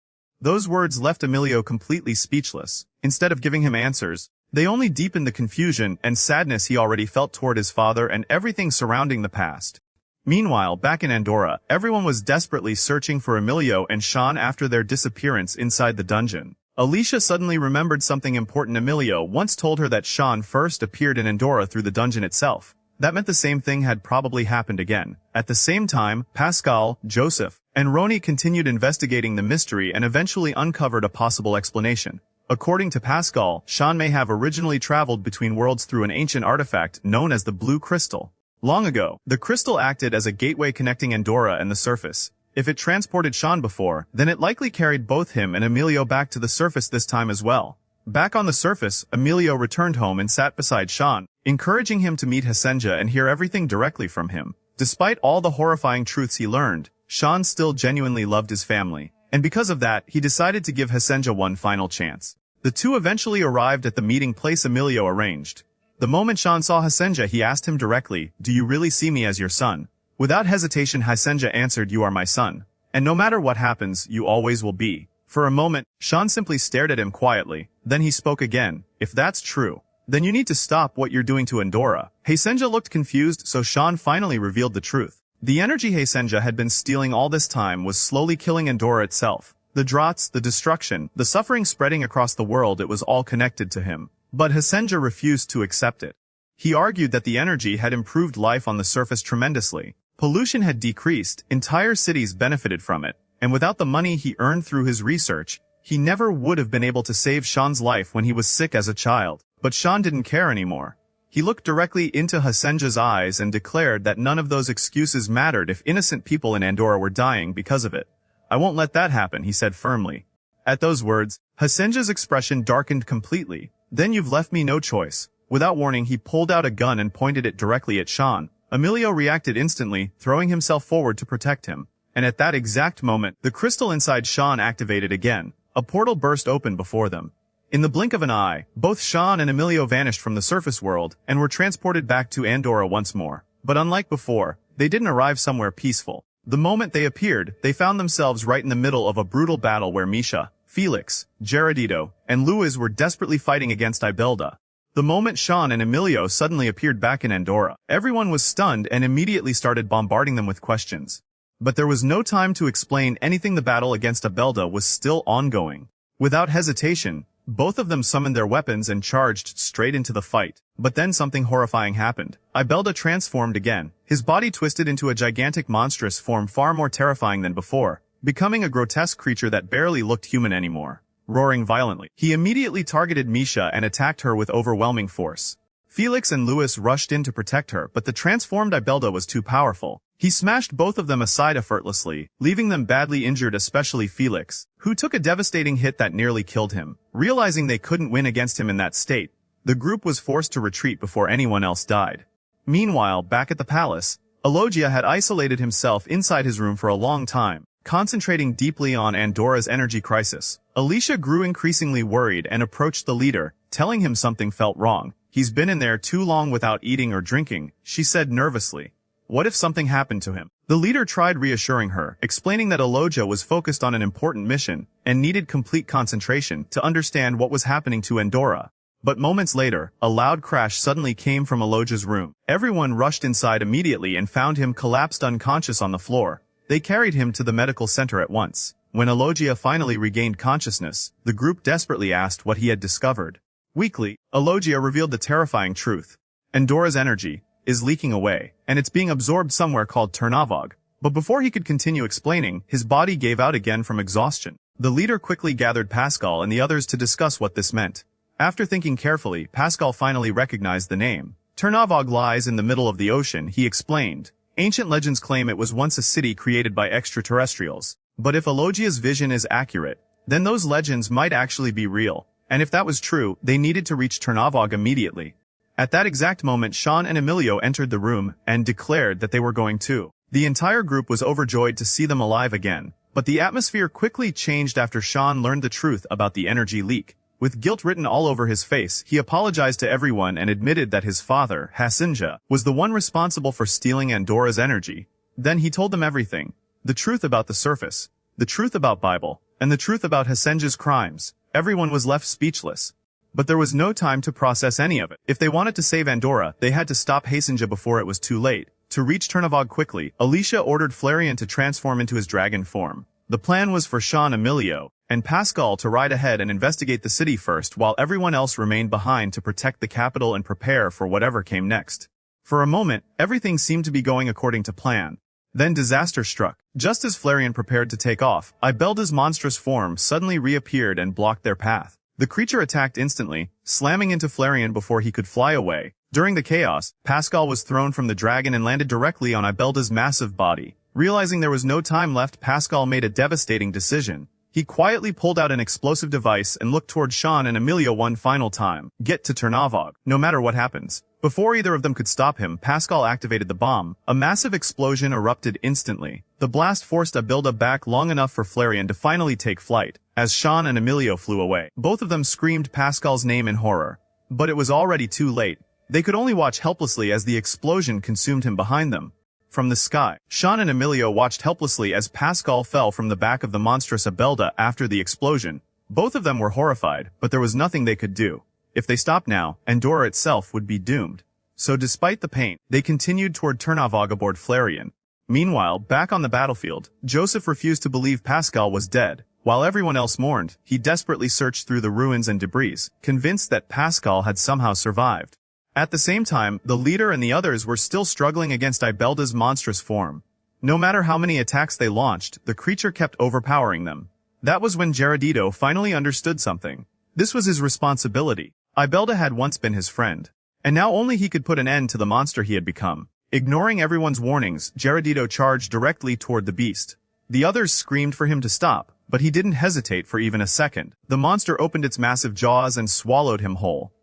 Those words left Ailio completely speechless. Instead of giving him answers, they only deepened the confusion and sadness he already felt toward his father and everything surrounding the past. Meanwhile, back in Andorra, everyone was desperately searching for Ailio and Shawn after their disappearance inside the dungeon. Alicia suddenly remembered something important. Ailio once told her that Shawn first appeared in Andorra through the dungeon itself. That meant the same thing had probably happened again. At the same time, Pascal, Joseph, and Roni continued investigating the mystery and eventually uncovered a possible explanation. According to Pascal, Shawn may have originally traveled between worlds through an ancient artifact known as the Blue Crystal. Long ago, the crystal acted as a gateway connecting Andorra and the surface. If it transported Shawn before, then it likely carried both him and Ailio back to the surface this time as well. Back on the surface, Ailio returned home and sat beside Shawn, encouraging him to meet Hassanja and hear everything directly from him. Despite all the horrifying truths he learned, Shawn still genuinely loved his family, and because of that, he decided to give Hassanja one final chance. The two eventually arrived at the meeting place Ailio arranged. The moment Shawn saw Hassanja, he asked him directly, "Do you really see me as your son?" Without hesitation, Hassanja answered, "You are my son. And no matter what happens, you always will be." For a moment, Shawn simply stared at him quietly. Then he spoke again. "If that's true, then you need to stop what you're doing to Andorra." Hassanja looked confused, so Shawn finally revealed the truth. The energy Hassanja had been stealing all this time was slowly killing Andorra itself. The draughts, the destruction, the suffering spreading across the world, it was all connected to him. But Hassanja refused to accept it. He argued that the energy had improved life on the surface tremendously. Pollution had decreased, entire cities benefited from it, and without the money he earned through his research, he never would have been able to save Shawn's life when he was sick as a child. But Shawn didn't care anymore. He looked directly into Hassanja's eyes and declared that none of those excuses mattered if innocent people in Andorra were dying because of it. "I won't let that happen," he said firmly. At those words, Hassanja's expression darkened completely. "Then you've left me no choice." Without warning, he pulled out a gun and pointed it directly at Shawn. Ailio reacted instantly, throwing himself forward to protect him. And at that exact moment, the crystal inside Shawn activated again. A portal burst open before them. In the blink of an eye, both Shawn and Ailio vanished from the surface world and were transported back to Andorra once more. But unlike before, they didn't arrive somewhere peaceful. The moment they appeared, they found themselves right in the middle of a brutal battle where Misha, Felix, Gerardito, and Luis were desperately fighting against Ibelda. The moment Shawn and Ailio suddenly appeared back in Andorra, everyone was stunned and immediately started bombarding them with questions. But there was no time to explain anything. The battle against Ibelda was still ongoing. Without hesitation, both of them summoned their weapons and charged straight into the fight. But then something horrifying happened. Ibelda transformed again. His body twisted into a gigantic monstrous form far more terrifying than before, becoming a grotesque creature that barely looked human anymore. Roaring violently, he immediately targeted Misha and attacked her with overwhelming force. Felix and Luis rushed in to protect her, but the transformed Ibelda was too powerful. He smashed both of them aside effortlessly, leaving them badly injured, especially Felix, who took a devastating hit that nearly killed him. Realizing they couldn't win against him in that state, the group was forced to retreat before anyone else died. Meanwhile, back at the palace, Ailio had isolated himself inside his room for a long time, concentrating deeply on Andorra's energy crisis. Alicia grew increasingly worried and approached the leader, telling him something felt wrong. "He's been in there too long without eating or drinking," she said nervously. "What if something happened to him?" The leader tried reassuring her, explaining that Ailio was focused on an important mission and needed complete concentration to understand what was happening to Andorra. But moments later, a loud crash suddenly came from Ailio's room. Everyone rushed inside immediately and found him collapsed unconscious on the floor. They carried him to the medical center at once. When Ailio finally regained consciousness, the group desperately asked what he had discovered. Weakly, Ailio revealed the terrifying truth. Andorra's energy is leaking away, and it's being absorbed somewhere called Turnavog. But before he could continue explaining, his body gave out again from exhaustion. The leader quickly gathered Pascal and the others to discuss what this meant. After thinking carefully, Pascal finally recognized the name. Turnavog lies in the middle of the ocean, he explained. Ancient legends claim it was once a city created by extraterrestrials. But if Ailio's vision is accurate, then those legends might actually be real. And if that was true, they needed to reach Turnavog immediately. At that exact moment, Shawn and Ailio entered the room and declared that they were going too. The entire group was overjoyed to see them alive again. But the atmosphere quickly changed after Shawn learned the truth about the energy leak. With guilt written all over his face, he apologized to everyone and admitted that his father, Hassanja, was the one responsible for stealing Andorra's energy. Then he told them everything. The truth about the surface, the truth about Bible, and the truth about Hassanja's crimes. Everyone was left speechless. But there was no time to process any of it. If they wanted to save Andorra, they had to stop Hassanja before it was too late. To reach Turnavog quickly, Alicia ordered Flareon to transform into his dragon form. The plan was for Shawn, Ailio, and Pascal to ride ahead and investigate the city first while everyone else remained behind to protect the capital and prepare for whatever came next. For a moment, everything seemed to be going according to plan. Then disaster struck. Just as Flareon prepared to take off, Ibelda's monstrous form suddenly reappeared and blocked their path. The creature attacked instantly, slamming into Flareon before he could fly away. During the chaos, Pascal was thrown from the dragon and landed directly on Ibelda's massive body. Realizing there was no time left, Pascal made a devastating decision. He quietly pulled out an explosive device and looked toward Shawn and Ailio one final time. Get to Turnavog, no matter what happens. Before either of them could stop him, Pascal activated the bomb. A massive explosion erupted instantly. The blast forced Ibelda back long enough for Flareon to finally take flight. As Shawn and Ailio flew away, both of them screamed Pascal's name in horror. But it was already too late. They could only watch helplessly as the explosion consumed him behind them. From the sky, Shawn and Ailio watched helplessly as Pascal fell from the back of the monstrous Ibelda after the explosion. Both of them were horrified, but there was nothing they could do. If they stopped now, Andor itself would be doomed. So despite the pain, they continued toward Turnavog aboard Flareon. Meanwhile, back on the battlefield, Joseph refused to believe Pascal was dead. While everyone else mourned, he desperately searched through the ruins and debris, convinced that Pascal had somehow survived. At the same time, the leader and the others were still struggling against Ibelda's monstrous form. No matter how many attacks they launched, the creature kept overpowering them. That was when Gerardito finally understood something. This was his responsibility. Ibelda had once been his friend. And now only he could put an end to the monster he had become. Ignoring everyone's warnings, Gerardito charged directly toward the beast. The others screamed for him to stop, but he didn't hesitate for even a second. The monster opened its massive jaws and swallowed him whole.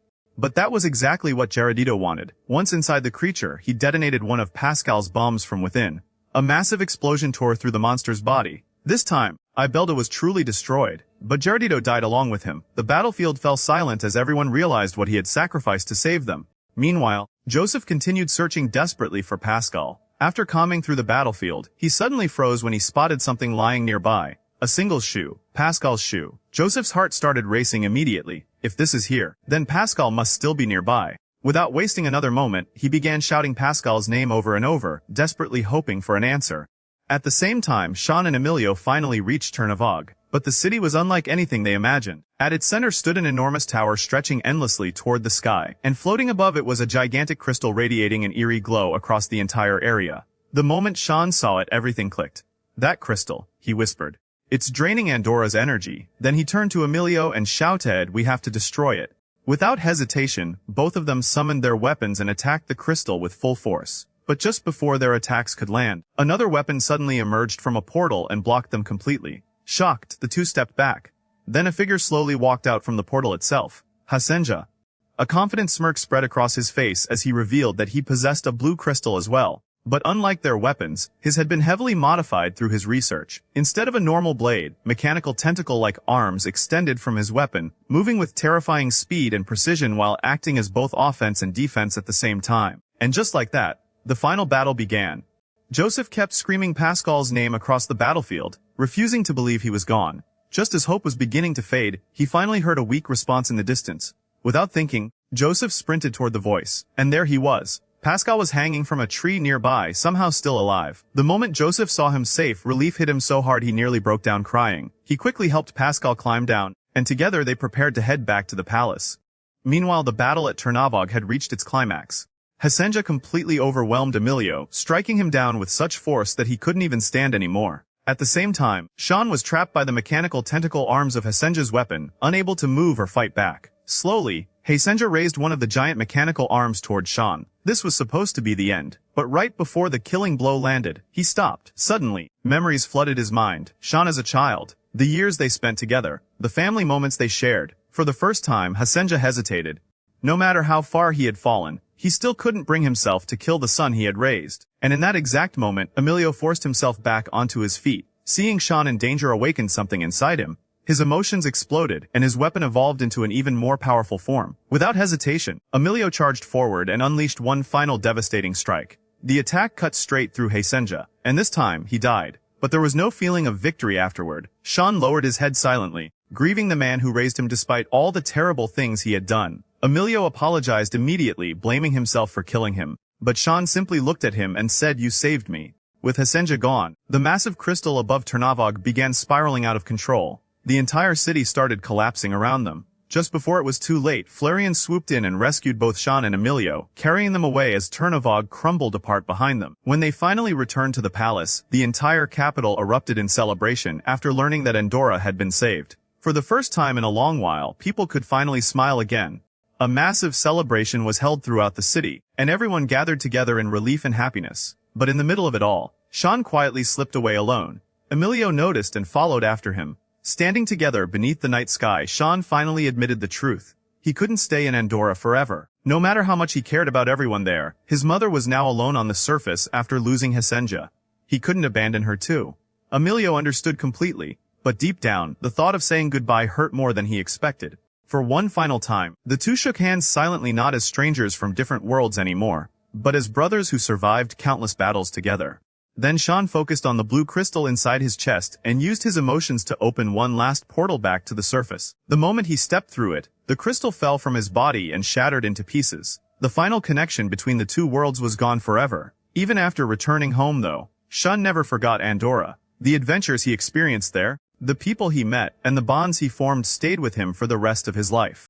But that was exactly what Gerardito wanted. Once inside the creature, he detonated one of Pascal's bombs from within. A massive explosion tore through the monster's body. This time, Ibelda was truly destroyed, but Gerardito died along with him. The battlefield fell silent as everyone realized what he had sacrificed to save them. Meanwhile, Joseph continued searching desperately for Pascal. After combing through the battlefield, he suddenly froze when he spotted something lying nearby. A single shoe. Pascal's shoe. Joseph's heart started racing immediately. If this is here, then Pascal must still be nearby. Without wasting another moment, he began shouting Pascal's name over and over, desperately hoping for an answer. At the same time, Shawn and Ailio finally reached Turnavog. But the city was unlike anything they imagined. At its center stood an enormous tower stretching endlessly toward the sky, and floating above it was a gigantic crystal radiating an eerie glow across the entire area. The moment Shawn saw it, everything clicked. That crystal, he whispered. It's draining Andora's energy. Then he turned to Ailio and shouted, we have to destroy it. Without hesitation, both of them summoned their weapons and attacked the crystal with full force. But just before their attacks could land, another weapon suddenly emerged from a portal and blocked them completely. Shocked, the two stepped back. Then a figure slowly walked out from the portal itself. Hassanja. A confident smirk spread across his face as he revealed that he possessed a blue crystal as well. But unlike their weapons, his had been heavily modified through his research. Instead of a normal blade, mechanical tentacle-like arms extended from his weapon, moving with terrifying speed and precision while acting as both offense and defense at the same time. And just like that, the final battle began. Joseph kept screaming Pascal's name across the battlefield, refusing to believe he was gone. Just as hope was beginning to fade, he finally heard a weak response in the distance. Without thinking, Joseph sprinted toward the voice. And there he was. Pascal was hanging from a tree nearby, somehow still alive. The moment Joseph saw him safe, relief hit him so hard he nearly broke down crying. He quickly helped Pascal climb down, and together they prepared to head back to the palace. Meanwhile, the battle at Turnavog had reached its climax. Hassanja completely overwhelmed Ailio, striking him down with such force that he couldn't even stand anymore. At the same time, Shawn was trapped by the mechanical tentacle arms of Hassanja's weapon, unable to move or fight back. Slowly, Hassanja raised one of the giant mechanical arms toward Shawn. This was supposed to be the end. But right before the killing blow landed, he stopped. Suddenly, memories flooded his mind. Shawn as a child. The years they spent together. The family moments they shared. For the first time, Hassanja hesitated. No matter how far he had fallen, he still couldn't bring himself to kill the son he had raised. And in that exact moment, Ailio forced himself back onto his feet. Seeing Shawn in danger awakened something inside him. His emotions exploded, and his weapon evolved into an even more powerful form. Without hesitation, Ailio charged forward and unleashed one final devastating strike. The attack cut straight through Hassanja, and this time, he died. But there was no feeling of victory afterward. Shawn lowered his head silently, grieving the man who raised him despite all the terrible things he had done. Ailio apologized immediately, blaming himself for killing him. But Shawn simply looked at him and said, "You saved me." With Hassanja gone, the massive crystal above Ternavog began spiraling out of control. The entire city started collapsing around them. Just before it was too late, Flareon swooped in and rescued both Shawn and Ailio, carrying them away as Ternavog crumbled apart behind them. When they finally returned to the palace, the entire capital erupted in celebration after learning that Andor had been saved. For the first time in a long while, people could finally smile again. A massive celebration was held throughout the city, and everyone gathered together in relief and happiness. But in the middle of it all, Shawn quietly slipped away alone. Ailio noticed and followed after him. Standing together beneath the night sky, Shawn finally admitted the truth. He couldn't stay in Andor forever. No matter how much he cared about everyone there, his mother was now alone on the surface after losing Hassanja. He couldn't abandon her too. Ailio understood completely, but deep down, the thought of saying goodbye hurt more than he expected. For one final time, the two shook hands silently, not as strangers from different worlds anymore, but as brothers who survived countless battles together. Then Shawn focused on the blue crystal inside his chest and used his emotions to open one last portal back to the surface. The moment he stepped through it, the crystal fell from his body and shattered into pieces. The final connection between the two worlds was gone forever. Even after returning home though, Shawn never forgot Andor. The adventures he experienced there, the people he met, and the bonds he formed stayed with him for the rest of his life.